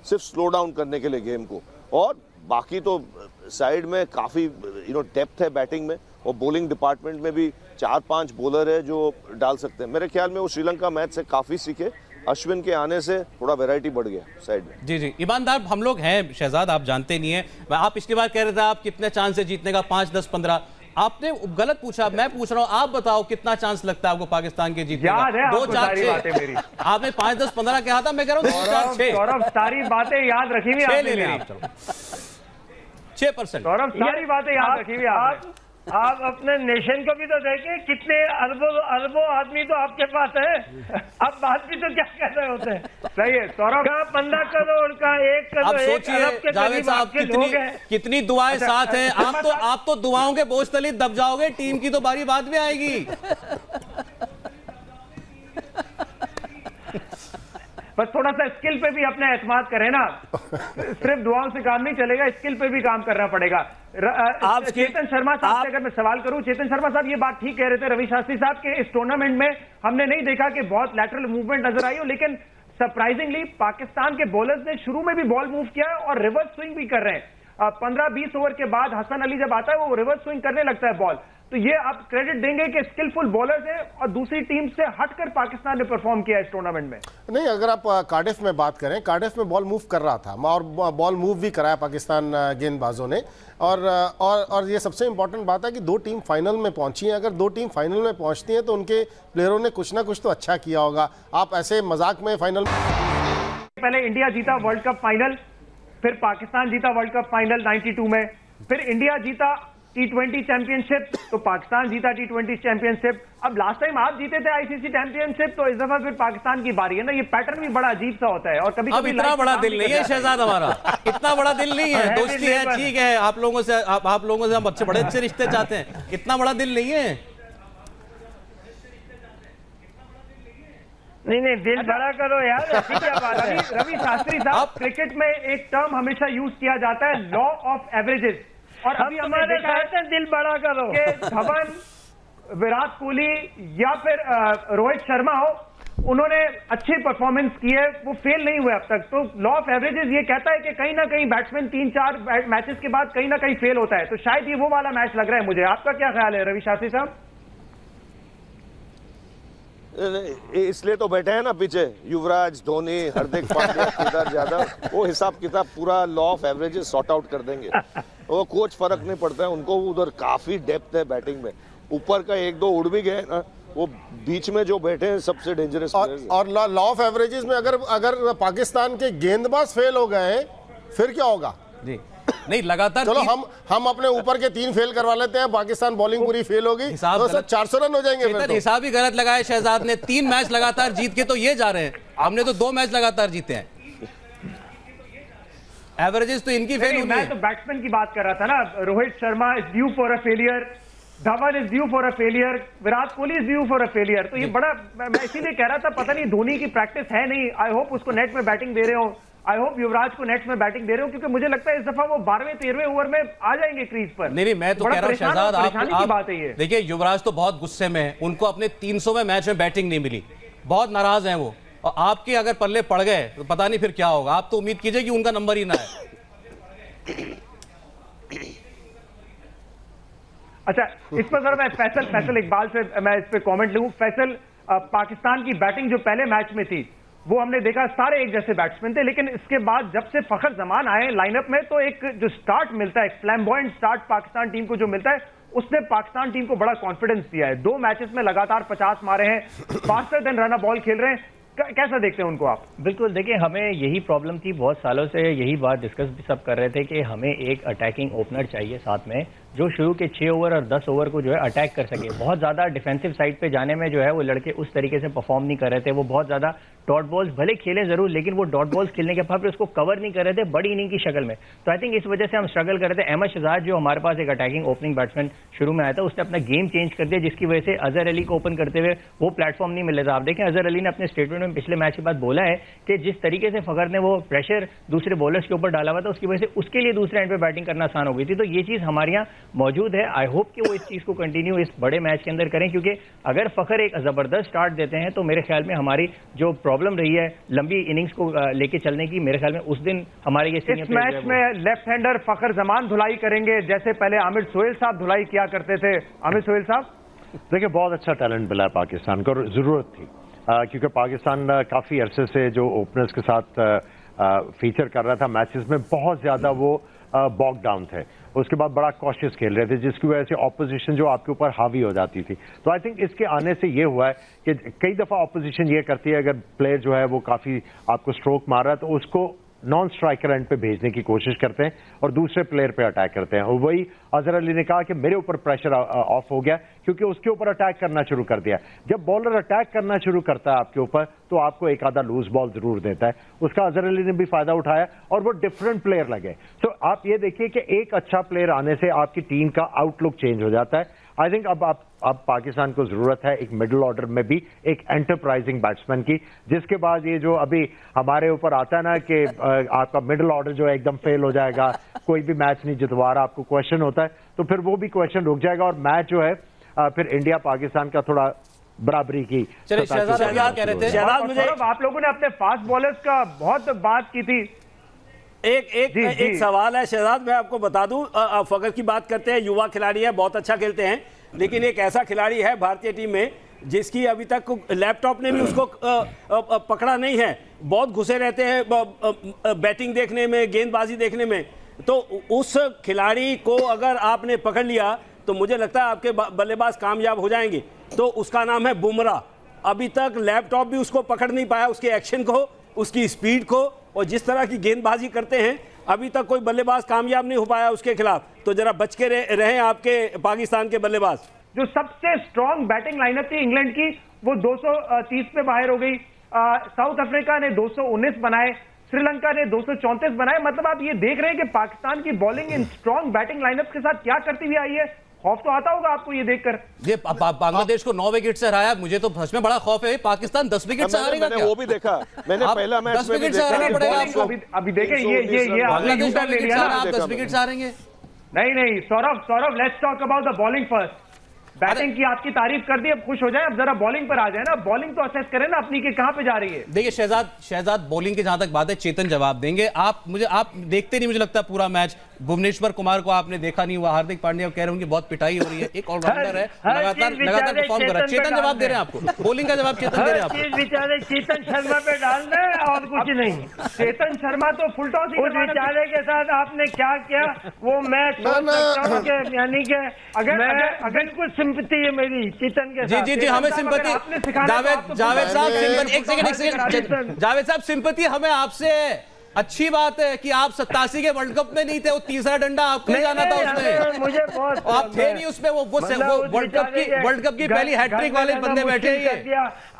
Speaker 3: सिर्फ स्लो डाउन करने के लिए गेम को। और बाकी तो साइड में काफ़ी डेप्थ है बैटिंग में, और बॉलिंग डिपार्टमेंट में भी 4-5 बॉलर है जो डाल सकते हैं। मेरे ख्याल में वो श्रीलंका मैच से काफ़ी सीखे। अश्विन के आने से थोड़ा वैरायटी बढ़ गया साइड में।
Speaker 1: जी जी, ईमानदार हम लोग हैं शहजाद, आप जानते नहीं है। आप पिछली बार कह रहे थे आप कितने चांस है जीतने का, 5, 10, 15। आपने गलत पूछा, मैं पूछ रहा हूँ, आप बताओ कितना चांस लगता है आपको पाकिस्तान के जीतने का?
Speaker 2: 2, 4, 6।
Speaker 1: आपने 5, 10, 15 कहा था, मैं कह रहा हूँ 2, 4, 6।
Speaker 2: सौरभ, सारी बातें याद रखी हुई आपने मेरी।
Speaker 1: 6%।
Speaker 2: सौरभ, सारी बातें याद रखी हुई आपने।
Speaker 7: आप अपने नेशन को भी तो देखें, कितने अरबों आदमी तो आपके पास है। अब बात भी तो क्या कर रहे होते हैं।
Speaker 2: सही है सौरभ
Speaker 7: का 15 करोड़ का 1 करोड़।
Speaker 1: अब सोचिए जावेद साहब कितनी दुआएं साथ हैं। आप तो दुआओं के बोझ तले दब जाओगे, टीम की तो बारी बाद में आएगी।
Speaker 2: बस थोड़ा सा स्किल पे भी अपने एतमाद करें ना, सिर्फ दुआओं से काम नहीं चलेगा, स्किल पे भी काम करना पड़ेगा। चेतन शर्मा साहब से अगर मैं सवाल करूं, चेतन शर्मा साहब ये बात ठीक कह रहे थे रवि शास्त्री साहब के, इस टूर्नामेंट में हमने नहीं देखा कि बहुत लैटरल मूवमेंट नजर आई हो, लेकिन सरप्राइजिंगली पाकिस्तान के बॉलर्स ने शुरू में भी बॉल मूव किया और रिवर्स स्विंग भी कर रहे हैं। 15-20 ओवर के बाद हसन अली जब आता है वो रिवर्स स्विंग करने लगता है बॉल, तो ये आप क्रेडिट देंगे कि स्किलफुल बॉलर्स हैं और दूसरी टीम से हटकर पाकिस्तान ने परफॉर्म किया इस टूर्नामेंट में।
Speaker 5: नहीं, अगर आप कार्डिफ में बात करें, कार्डिफ में बॉल मूव कर रहा था और बॉल मूव भी कराया पाकिस्तान गेंदबाजों ने, और ये सबसे इंपॉर्टेंट बात है कि दो टीम फाइनल में पहुंची हैं। अगर दो टीम फाइनल में पहुंचती हैं तो उनके प्लेयरों ने कुछ ना कुछ तो अच्छा किया होगा। आप ऐसे मजाक में फाइनल
Speaker 2: पहले इंडिया जीता वर्ल्ड कप फाइनल, फिर पाकिस्तान जीता वर्ल्ड कप फाइनल 92 में, फिर इंडिया जीता T20 चैंपियनशिप, तो पाकिस्तान जीता T20 चैंपियनशिप। अब लास्ट टाइम आप जीते थे आईसीसी चैंपियनशिप, तो इस दफा फिर पाकिस्तान की बारी है ना। ये पैटर्न भी बड़ा अजीब सा होता है और कभी
Speaker 1: अब इतना बड़ा दिल नहीं है शहजाद हमारा, इतना बड़ा दिल नहीं है। दोस्ती है, ठीक है, आप लोगों से हम बड़े अच्छे रिश्ते चाहते हैं, इतना बड़ा दिल नहीं है।
Speaker 7: नहीं दिल बड़ा करो यार, ऐसी क्या बात है।
Speaker 2: रवि शास्त्री साहब, क्रिकेट में एक टर्म हमेशा यूज किया जाता है, लॉ ऑफ एवरेजेस, और अभी हमारे साथ
Speaker 7: दिल बड़ा करो
Speaker 2: कि धवन, विराट कोहली या फिर रोहित शर्मा हो, उन्होंने अच्छी परफॉर्मेंस की है, वो फेल नहीं हुए अब तक। तो लॉ ऑफ एवरेजेस ये कहता है कि कहीं ना कहीं बैट्समैन 3-4 मैचेस के बाद कहीं ना कहीं फेल होता है, तो शायद ये वो वाला मैच लग रहा है मुझे। आपका क्या ख्याल है रवि शास्त्री साहब?
Speaker 3: इसलिए तो बैठे हैं ना पीछे युवराज, धोनी, हार्दिक पांड्या, केदार यादव, वो हिसाब किताब पूरा law of averages sort out कर देंगे। वो कोच फर्क नहीं पड़ता है उनको, उधर काफी डेप्थ है बैटिंग में, ऊपर का 1-2 उड़ भी गए ना, वो बीच में जो बैठे हैं सबसे डेंजरस
Speaker 5: और लॉ ऑफ एवरेजेस में अगर पाकिस्तान के गेंदबाज फेल हो गए फिर क्या होगा
Speaker 1: जी? नहीं, लगातार
Speaker 5: चलो हम अपने ऊपर के 3 फेल करवा लेते हैं, पाकिस्तान बॉलिंग पूरी फेल होगी तो सब 400 रन हो जाएंगे।
Speaker 1: तो हिसाब ही गलत लगाया शहजाद ने, 3 मैच लगातार जीत के तो ये जा रहे हैं, हमने तो 2 मैच लगातार जीते हैं। एवरेजेस तो इनकी फेल हुई।
Speaker 2: मैं तो बैट्समैन की बात कर रहा था ना, Rohit Sharma is due for a failure, Dhawan is due for a failure, Virat Kohli is due for a failure. तो ये बड़ा, मैं इसीलिए कह रहा था, पता नहीं धोनी की प्रैक्टिस है नहीं, आई होप उसको नेट में बैटिंग दे रहे हो, आई होप युवराज को नेट में बैटिंग दे रहे हो, क्योंकि मुझे लगता है इस दफा वो 12वें-13वें ओवर में आ जाएंगे क्रीज पर।
Speaker 1: नहीं, मैं तो कह रहा हूं शहजाद,
Speaker 2: आप बात है ये।
Speaker 1: देखिए युवराज तो बहुत गुस्से में है, उनको अपने 300वें मैच में बैटिंग नहीं मिली, बहुत नाराज हैं वो, और आपके अगर पल्ले पड़ गए तो पता नहीं फिर क्या होगा। आप तो उम्मीद कीजिए कि उनका नंबर ही ना है।
Speaker 2: अच्छा, इस पर जरा मैं फैसल इकबाल से मैं इस पे कमेंट लूं। फैसल, पाकिस्तान की बैटिंग जो पहले मैच में थी वो हमने देखा सारे एक जैसे बैट्समैन थे, लेकिन इसके बाद जब से फखर जमान आए लाइनअप में, तो एक जो स्टार्ट मिलता है, फ्लैम्बॉयंट स्टार्ट पाकिस्तान टीम को जो मिलता है, उसने पाकिस्तान टीम को बड़ा कॉन्फिडेंस दिया है। 2 मैचेस में लगातार 50 मारे हैं, फास्टर देन रन बॉल खेल रहे हैं। कैसा देखते हैं उनको आप?
Speaker 9: बिल्कुल, देखिए हमें यही प्रॉब्लम थी, बहुत सालों से यही बात डिस्कस भी सब कर रहे थे कि हमें एक अटैकिंग ओपनर चाहिए साथ में, जो शुरू के 6 ओवर और 10 ओवर को जो है अटैक कर सके। बहुत ज्यादा डिफेंसिव साइड पे जाने में जो है वो लड़के उस तरीके से परफॉर्म नहीं कर रहे थे। वो बहुत ज्यादा डॉट बॉल्स भले खेले जरूर, लेकिन वो डॉट बॉल्स खेलने के बाद फिर उसको कवर नहीं कर रहे थे बड़ी इनिंग की शक्ल में। तो आई थिंक इस वजह से हम स्ट्रगल कर रहे थे। अहमद शहजाद जो हमारे पास एक अटैकिंग ओपनिंग बैट्समैन शुरू में आया था, उसने अपना गेम चेंज कर दिया, जिसकी वजह से अजहर अली को ओपन करते हुए वो प्लेटफॉर्म नहीं मिल रहा था। आप देखें अजहर अली ने अपने स्टेटमेंट में पिछले मैच के बाद बोला है कि जिस तरीके से फखर ने वो प्रेशर दूसरे बॉलर्स के ऊपर डाला हुआ था, उसकी वजह से उसके लिए दूसरे एंड पे बैटिंग करना आसान हो गई थी। तो ये चीज हमारे यहाँ मौजूद है। आई होप कि वो इस चीज को कंटिन्यू इस बड़े मैच के अंदर करें, क्योंकि अगर फखर एक जबरदस्त स्टार्ट देते हैं तो मेरे ख्याल में हमारी जो प्रॉब्लम रही है लंबी इनिंग्स को लेके चलने की, मेरे ख्याल में उस दिन हमारे ये
Speaker 2: इस मैच में लेफ्ट हैंडर फखर जमान धुलाई करेंगे, जैसे पहले आमिर सोहेल साहब धुलाई किया करते थे। आमिर सोहेल साहब,
Speaker 6: देखिए बहुत अच्छा टैलेंट मिला है पाकिस्तान को, जरूरत थी, क्योंकि पाकिस्तान काफी अरसे से जो ओपनर्स के साथ फीचर कर रहा था मैचेस में, बहुत ज्यादा वो बॉक डाउन थे, उसके बाद बड़ा कॉशियस खेल रहे थे, जिसकी वजह से ऑपोजिशन जो आपके ऊपर हावी हो जाती थी। तो आई थिंक इसके आने से ये हुआ है कि कई दफा ऑपोजिशन ये करती है, अगर प्लेयर जो है वो काफी आपको स्ट्रोक मार रहा है तो उसको नॉन स्ट्राइकर एंड पे भेजने की कोशिश करते हैं और दूसरे प्लेयर पे अटैक करते हैं। और वही अजहर अली ने कहा कि मेरे ऊपर प्रेशर ऑफ हो गया क्योंकि उसके ऊपर अटैक करना शुरू कर दिया। जब बॉलर अटैक करना शुरू करता है आपके ऊपर तो आपको एक आधा लूज बॉल जरूर देता है। उसका अजहर अली ने भी फायदा उठाया और वो डिफरेंट प्लेयर लगे। तो आप ये देखिए कि एक अच्छा प्लेयर आने से आपकी टीम का आउटलुक चेंज हो जाता है। आई थिंक अब पाकिस्तान को जरूरत है एक मिडिल ऑर्डर में भी एक एंटरप्राइजिंग बैट्समैन की, जिसके बाद ये जो अभी हमारे ऊपर आता है ना कि आपका मिडिल ऑर्डर जो है एकदम फेल हो जाएगा, कोई भी मैच नहीं जितवा रहा, आपको क्वेश्चन होता है, तो फिर वो भी क्वेश्चन रुक जाएगा और मैच जो है फिर इंडिया पाकिस्तान का थोड़ा बराबरी की।
Speaker 2: चलिए शहजाद कह रहे थे, आप लोगों ने अपने फास्ट बॉलर्स का बहुत बात की थी।
Speaker 8: एक सवाल है शहजाद, मैं आपको बता दूं, फकर की बात करते हैं, युवा खिलाड़ी है, बहुत अच्छा खेलते हैं, लेकिन एक ऐसा खिलाड़ी है भारतीय टीम में जिसकी अभी तक लैपटॉप ने भी उसको पकड़ा नहीं है। बहुत घुसे रहते हैं बैटिंग देखने में, गेंदबाजी देखने में। तो उस खिलाड़ी को अगर आपने पकड़ लिया तो मुझे लगता है आपके बल्लेबाज कामयाब हो जाएंगे। तो उसका नाम है बुमराह। अभी तक लैपटॉप भी उसको पकड़ नहीं पाया, उसके एक्शन को, उसकी स्पीड को, और जिस तरह की गेंदबाजी करते हैं अभी तक कोई बल्लेबाज कामयाब नहीं हो पाया उसके खिलाफ। तो जरा बच के रहे आपके पाकिस्तान के बल्लेबाज।
Speaker 2: जो सबसे स्ट्रॉन्ग बैटिंग लाइनअप थी इंग्लैंड की वो 230 पे बाहर हो गई। साउथ अफ्रीका ने 219 बनाए, श्रीलंका ने 234 बनाए। मतलब आप ये देख रहे हैं कि पाकिस्तान की बॉलिंग इन स्ट्रॉन्ग बैटिंग लाइनअप के साथ क्या करती हुई आई है। खौफ तो आता होगा आपको ये देखकर।
Speaker 1: ये बांग्लादेश को 9 विकेट से हराया, मुझे तो सच में बड़ा खौफ है पाकिस्तान 10 विकेट से हारेगा क्या?
Speaker 3: वो भी देखा मैंने, पहला मैच
Speaker 1: 10 विकेट से हारना पड़ेगा आपको।
Speaker 2: अभी देखें ये आपने यूटर्न ले लिया ना,
Speaker 1: आप 10 विकेट से हारेंगे।
Speaker 2: नहीं Saurabh let's talk about the bowling first. Batting की आपकी तारीफ कर दी, अब खुश हो जाए, अब जरा बॉलिंग पर आ जाए ना। बॉलिंग तो असेस करें ना अपनी कि कहां पे जा रही है।
Speaker 1: देखिए शहजाद बॉलिंग की जहां तक बात है, चेतन जवाब देंगे। आप देखते नहीं, मुझे लगता है पूरा मैच। भुवनेश्वर कुमार को आपने देखा नहीं हुआ, हार्दिक पांड्या कह रहे होंगे बहुत पिटाई हो रही है, एक ऑलराउंडर है, लगातार परफॉर्म कर रहा है। चेतन जवाब दे रहे हैं आपको, बॉलिंग का जवाब चेतन दे रहे हैं आपको।
Speaker 7: बेचारे चेतन शर्मा पे डाल दे और कुछ नहीं।
Speaker 2: चेतन शर्मा तो फुल टॉस
Speaker 7: बेचारे के साथ आपने क्या किया वो मैं सोच सकता हूं, यानी कि अगर बिल्कुल सिंपैथी है मेरी चेतन के साथ।
Speaker 1: जी हमें सिंपैथी, जावेद साहब सिंपैथी, एक सेकंड जावेद साहब, सिंपैथी हमें आपसे है। अच्छी बात है कि आप 87 के वर्ल्ड कप में नहीं थे, वो तीसरा डंडा आपको जाना था उसमें,
Speaker 7: मुझे बहुत
Speaker 1: आप थे नहीं उसमें। वो वर्ल्ड कप की पहली हैट्रिक वाले बंदे बैठे हैं।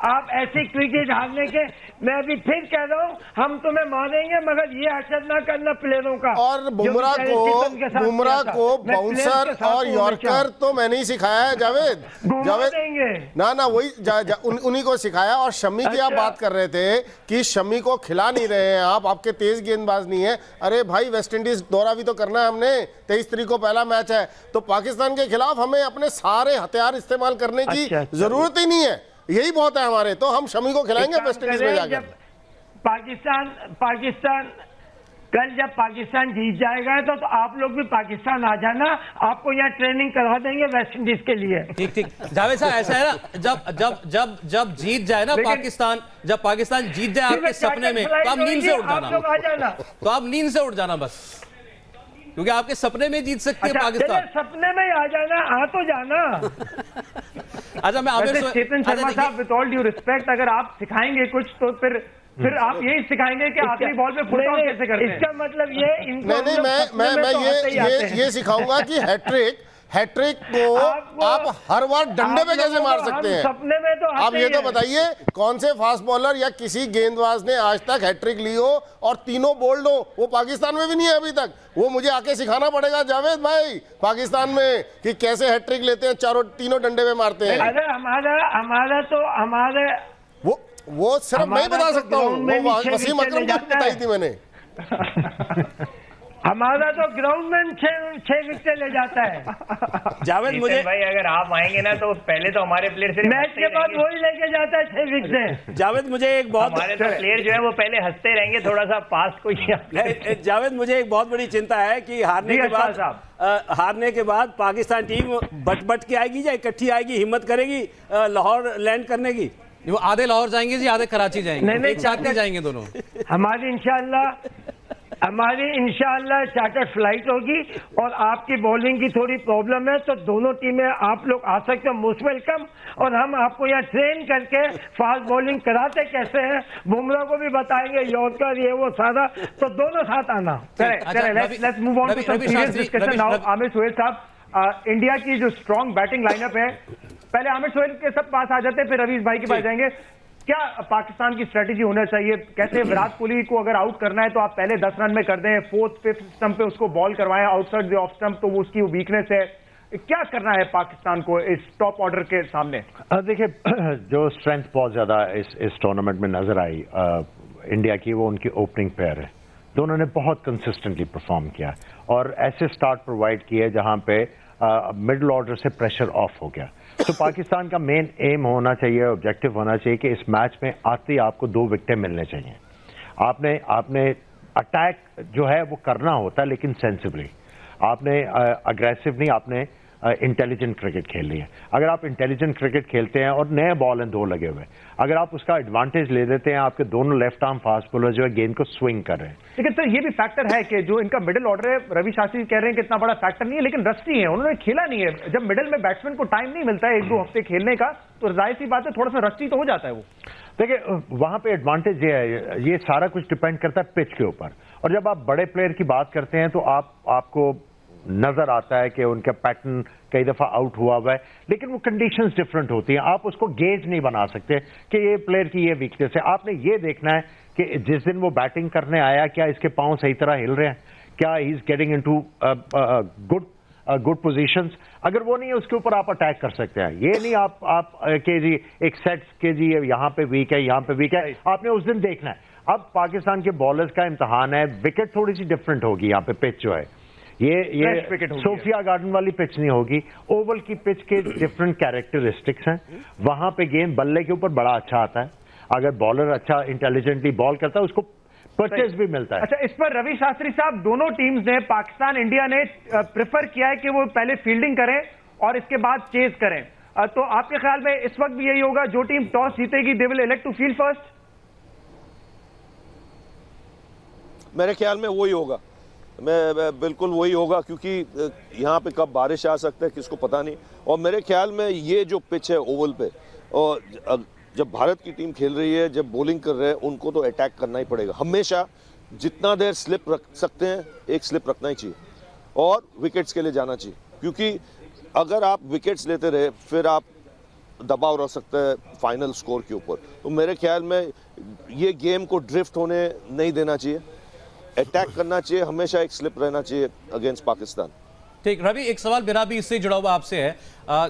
Speaker 7: आप ऐसी क्रिकेट हारने के, मैं अभी फिर कह रहा हूँ, हम तुम्हें मारेंगे मगर ये हसद ना करना प्लेयरों का।
Speaker 5: और बुमराह को बाउंसर और यॉर्कर तो मैंने ही सिखाया है जावेद ना वही उन्हीं को सिखाया। और शमी की आप बात कर रहे थे कि शमी को खिला नहीं रहे हैं आप, आपके तेज गेंदबाज नहीं है। अरे भाई वेस्ट इंडीज दौरा भी तो करना है हमने, 23 तारीख को पहला मैच है। तो पाकिस्तान के खिलाफ हमें अपने सारे हथियार इस्तेमाल करने की जरूरत ही नहीं है, यही बहुत है हमारे। तो हम शमी को खिलाएंगे वेस्ट इंडीज में जाकर।
Speaker 7: पाकिस्तान कल जब पाकिस्तान जीत जाएगा तो आप लोग भी पाकिस्तान आ जाना, आपको यहाँ ट्रेनिंग करवा देंगे वेस्ट इंडीज के लिए।
Speaker 1: ठीक जावेद साहब, ऐसा है ना, जब जीत जाए ना पाकिस्तान, जब पाकिस्तान जीत जाए आपके सपने में, तो आप नींद से उठ जाना, तो आप नींद से उठ जाना बस, क्योंकि आपके सपने में जीत सकती है पाकिस्तान।
Speaker 7: सपने में आ जाना, आ तो जाना।
Speaker 1: अच्छा मैं
Speaker 2: चेतन शर्मा साहब, विद ऑल ड्यू रिस्पेक्ट, अगर आप सिखाएंगे कुछ तो फिर आप यही सिखाएंगे कि आखिरी बॉल पे फुल टॉस कैसे करते हैं।
Speaker 7: इसका मतलब ये
Speaker 5: नहीं, मैं ये सिखाऊंगा कि हैट्रिक को आप हर बार डंडे पे कैसे मार सकते हैं।
Speaker 7: सपने में तो
Speaker 5: आप ये तो बताइए कौन से फास्ट बॉलर या किसी गेंदबाज ने आज तक हैट्रिक ली हो और तीनों बोल्ड हो। वो पाकिस्तान में भी नहीं है अभी तक। वो मुझे आके सिखाना पड़ेगा जावेद भाई पाकिस्तान में कि कैसे हैट्रिक लेते हैं, तीनों डंडे पे मारते हैं।
Speaker 7: अरे हमारे
Speaker 5: वो सिर्फ मैं बता सकता हूँ, वो वसीम अकरम को बताई थी मैंने।
Speaker 7: हमारा तो ग्राउंड में 6 विकेट ले जाता है।
Speaker 9: जावेद मुझे भाई, अगर आप आएंगे ना तो पहले तो हमारे प्लेयर से
Speaker 7: मैच के बाद वही लेके जाता है 6 विकेट।
Speaker 8: जावेद मुझे एक बहुत,
Speaker 9: हमारे तो प्लेयर जो है वो पहले हंसते रहेंगे, थोड़ा सा पास को।
Speaker 8: जावेद मुझे एक बहुत बड़ी चिंता है कि हारने के बाद पाकिस्तान टीम बट के आएगी या इकट्ठी आएगी, हिम्मत करेगी लाहौर लैंड करने की।
Speaker 1: वो आधे लाहौर जाएंगे जी, आधे कराची जाएंगे, एक साथ नहीं जाएंगे दोनों।
Speaker 7: हमारी इंशाल्लाह हमारी इंशाअल्लाह चार्टर्ड फ्लाइट होगी और आपकी बॉलिंग की थोड़ी प्रॉब्लम है तो दोनों टीमें आप लोग आ सकते हो, मोस्ट वेलकम। और हम आपको यहाँ ट्रेन करके फास्ट बॉलिंग कराते कैसे हैं, बुमराह को भी बताएंगे, यॉर्कर ये वो सारा, तो दोनों साथ आना। Let's move on to some serious discussion now. Aamir Sohail साहब, इंडिया की जो स्ट्रॉन्ग बैटिंग लाइनअप है, पहले आमिर सोहेल के सब पास आ जाते हैं, फिर रवीश भाई के पास जाएंगे। क्या पाकिस्तान की स्ट्रेटेजी होना चाहिए? कैसे विराट कोहली को अगर आउट करना है तो आप पहले 10 रन में कर दें, 4th 5th स्टंप पे उसको बॉल करवाएं आउटसाइड द ऑफ स्टंप, तो वो उसकी वीकनेस है। क्या करना है पाकिस्तान को इस टॉप ऑर्डर के सामने?
Speaker 6: देखिए, जो स्ट्रेंथ बहुत ज्यादा इस टूर्नामेंट में नजर आई इंडिया की, वो उनकी ओपनिंग पेयर है। दोनों ने बहुत कंसिस्टेंटली परफॉर्म किया और ऐसे स्टार्ट प्रोवाइड किए जहां पे मिडिल ऑर्डर से प्रेशर ऑफ हो गया। तो पाकिस्तान का मेन एम होना चाहिए, ऑब्जेक्टिव होना चाहिए कि इस मैच में आते ही आपको 2 विकेटें मिलने चाहिए। आपने अटैक जो है वो करना होता है, लेकिन सेंसिबली। आपने अग्रेसिव नहीं, आपने इंटेलिजेंट क्रिकेट खेलनी है। अगर आप इंटेलिजेंट क्रिकेट खेलते हैं और नए बॉल हैं 2 लगे हुए, अगर आप उसका एडवांटेज ले देते हैं, आपके दोनों लेफ्ट आर्म फास्ट बॉलर जो है गेंद को स्विंग कर रहे हैं।
Speaker 2: लेकिन सर ये भी फैक्टर है कि जो इनका मिडिल ऑर्डर है, रवि शास्त्री कह रहे हैं कि इतना बड़ा फैक्टर नहीं है, लेकिन रस्टी है, उन्होंने खेला नहीं है। जब मिडिल में बैट्समैन को टाइम नहीं मिलता है 1-2 हफ्ते खेलने का, तो जाहिर सी बात है थोड़ा सा रस्टी तो हो जाता है वो।
Speaker 6: देखिए, वहां पे एडवांटेज ये है, ये सारा कुछ डिपेंड करता है पिच के ऊपर। और जब आप बड़े प्लेयर की बात करते हैं तो आपको नजर आता है कि उनका पैटर्न कई दफा आउट हुआ है, लेकिन वो कंडीशंस डिफरेंट होती हैं। आप उसको गेज नहीं बना सकते कि ये प्लेयर की ये वीकनेस है। आपने ये देखना है कि जिस दिन वो बैटिंग करने आया, क्या इसके पांव सही तरह हिल रहे हैं, क्या he is getting into good positions. अगर वो नहीं है, उसके ऊपर आप अटैक कर सकते हैं। ये नहीं आप के जी एक सेट के जी यहाँ पे वीक है, यहाँ पे वीक है, आपने उस दिन देखना है। अब पाकिस्तान के बॉलर्स का इम्तहान है, विकेट थोड़ी सी डिफरेंट होगी यहाँ पे, पिच जो है ये सोफिया गार्डन वाली पिच नहीं होगी। ओवल की पिच के डिफरेंट कैरेक्टरिस्टिक्स हैं, वहां पे गेंद बल्ले के ऊपर बड़ा अच्छा आता है। अगर बॉलर अच्छा इंटेलिजेंटली बॉल करता है, उसको परचेज भी मिलता है।
Speaker 2: अच्छा, इस पर रवि शास्त्री साहब, दोनों टीम्स ने, पाकिस्तान इंडिया ने प्रेफर किया है कि वो पहले फील्डिंग करें और इसके बाद चेज करें, तो आपके ख्याल में इस वक्त भी यही होगा? जो टीम टॉस जीतेगी they will elect to field first?
Speaker 3: मेरे ख्याल में वही होगा, बिल्कुल वही होगा, क्योंकि यहाँ पे कब बारिश आ सकता है किसको पता नहीं। और मेरे ख्याल में ये जो पिच है ओवल पे, और जब भारत की टीम खेल रही है, जब बॉलिंग कर रहे हैं, उनको तो अटैक करना ही पड़ेगा हमेशा। जितना देर स्लिप रख सकते हैं, एक स्लिप रखना ही चाहिए और विकेट्स के लिए जाना चाहिए, क्योंकि अगर आप विकेट्स लेते रहे फिर आप दबाव रख सकते हैं फाइनल स्कोर के ऊपर। तो मेरे ख्याल में ये गेम को ड्रिफ्ट होने नहीं देना चाहिए, अटैक करना चाहिए, हमेशा एक स्लिप रहना चाहिए अगेंस्ट पाकिस्तान।
Speaker 1: ठीक, रवि, एक सवाल मेरा भी इससे जुड़ा हुआ आपसे है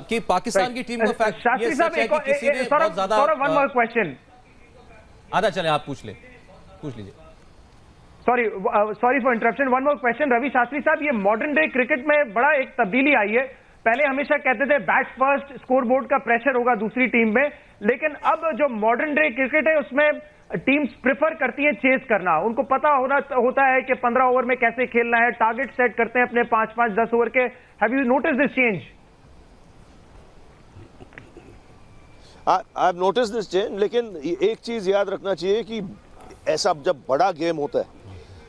Speaker 1: कि पाकिस्तान की टीम को फैक्ट ये सच है कि किसी ने बहुत ज्यादा आधा चले, आप पूछ लीजिए।
Speaker 2: Sorry for interruption, one more question. Ravi Shastri साहब, ये मॉडर्न डे क्रिकेट में बड़ा एक तब्दीली आई है। पहले हमेशा कहते थे बैट फर्स्ट, स्कोरबोर्ड का प्रेशर होगा दूसरी टीम में, लेकिन अब जो मॉडर्न डे क्रिकेट है उसमें टीम्स प्रेफर करती है चेस करना। उनको पता होता है कि 15 ओवर में कैसे खेलना है, टारगेट सेट करते हैं अपने 5-5, 10 ओवर के। Have you notice this change?
Speaker 3: I have notice this change, लेकिन एक चीज याद रखना चाहिए कि ऐसा जब बड़ा गेम होता है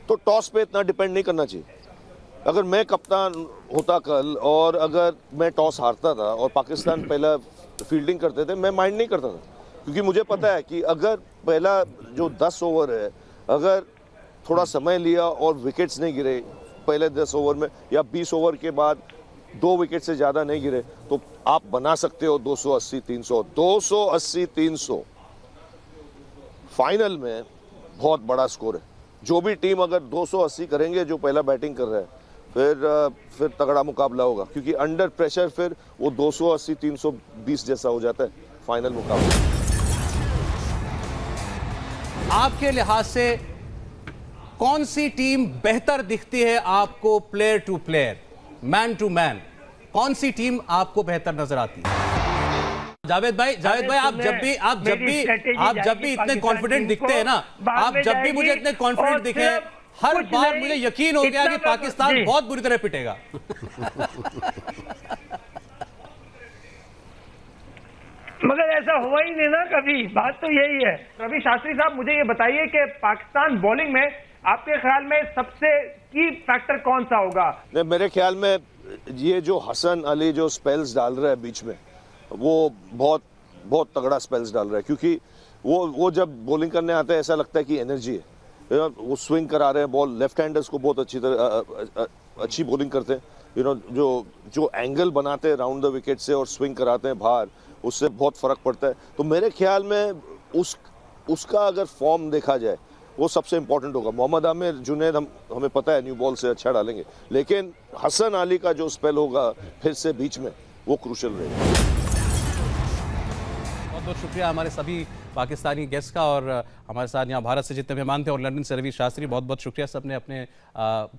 Speaker 3: तो टॉस पे इतना डिपेंड नहीं करना चाहिए। अगर मैं कप्तान होता कल और अगर मैं टॉस हारता था और पाकिस्तान पहला फील्डिंग करते थे, मैं माइंड नहीं करता था, क्योंकि मुझे पता है कि अगर पहला जो 10 ओवर है, अगर थोड़ा समय लिया और विकेट्स नहीं गिरे पहले 10 ओवर में, या 20 ओवर के बाद 2 विकेट से ज़्यादा नहीं गिरे, तो आप बना सकते हो 280-300। 280-300 फाइनल में बहुत बड़ा स्कोर है। जो भी टीम अगर 280 करेंगे, जो पहला बैटिंग कर रहा है, फिर तगड़ा मुकाबला होगा, क्योंकि अंडर प्रेशर फिर वो 280-320 जैसा हो जाता है फाइनल मुकाबला।
Speaker 1: आपके लिहाज से कौन सी टीम बेहतर दिखती है आपको, player to player, man to man? कौन सी टीम आपको बेहतर नजर आती है? जावेद भाई, आप जब भी इतने कॉन्फिडेंट दिखते हैं ना, आप जब भी मुझे इतने कॉन्फिडेंट दिखे, हर बार मुझे यकीन हो गया कि पाकिस्तान बहुत बुरी तरह पिटेगा।
Speaker 7: मगर ऐसा हुआ ही नहीं ना कभी, बात तो यही है।
Speaker 2: रवि शास्त्री साहब, मुझे ये बताइए कि पाकिस्तान बॉलिंग में आपके ख्याल में सबसे की फैक्टर कौन सा होगा?
Speaker 3: मेरे ख्याल में ये जो हसन अली जो स्पेल्स डाल रहा है बीच में, वो बहुत बहुत तगड़ा स्पेल्स डाल रहा है, क्योंकि वो जब बॉलिंग करने आता है ऐसा लगता है कि एनर्जी है। वो स्विंग करा रहे हैं बॉल, लेफ्ट हैंडर्स को बहुत अच्छी बॉलिंग करते हैं। जो एंगल बनाते हैं राउंड द विकेट से और स्विंग कराते हैं बाहर, उससे बहुत फर्क पड़ता है। तो मेरे ख्याल में उसका अगर फॉर्म देखा जाए वो सबसे इंपॉर्टेंट होगा। मोहम्मद आमिर, जुनैद हमें पता है न्यू बॉल से अच्छा डालेंगे, लेकिन हसन अली का जो स्पेल होगा फिर से बीच में, वो क्रूशियल रहेगा।
Speaker 1: बहुत बहुत शुक्रिया हमारे सभी पाकिस्तानी गेस्ट का, और हमारे साथ यहाँ भारत से जितने मेहमान थे और लंदन से रवि शास्त्री, बहुत बहुत शुक्रिया। सबने अपने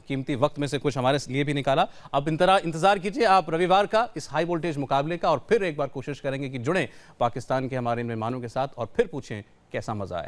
Speaker 1: कीमती वक्त में से कुछ हमारे लिए भी निकाला। अब इंतजार कीजिए आप रविवार का इस हाई वोल्टेज मुकाबले का, और फिर एक बार कोशिश करेंगे कि जुड़ें पाकिस्तान के हमारे इन मेहमानों के साथ और फिर पूछें कैसा मजा आया।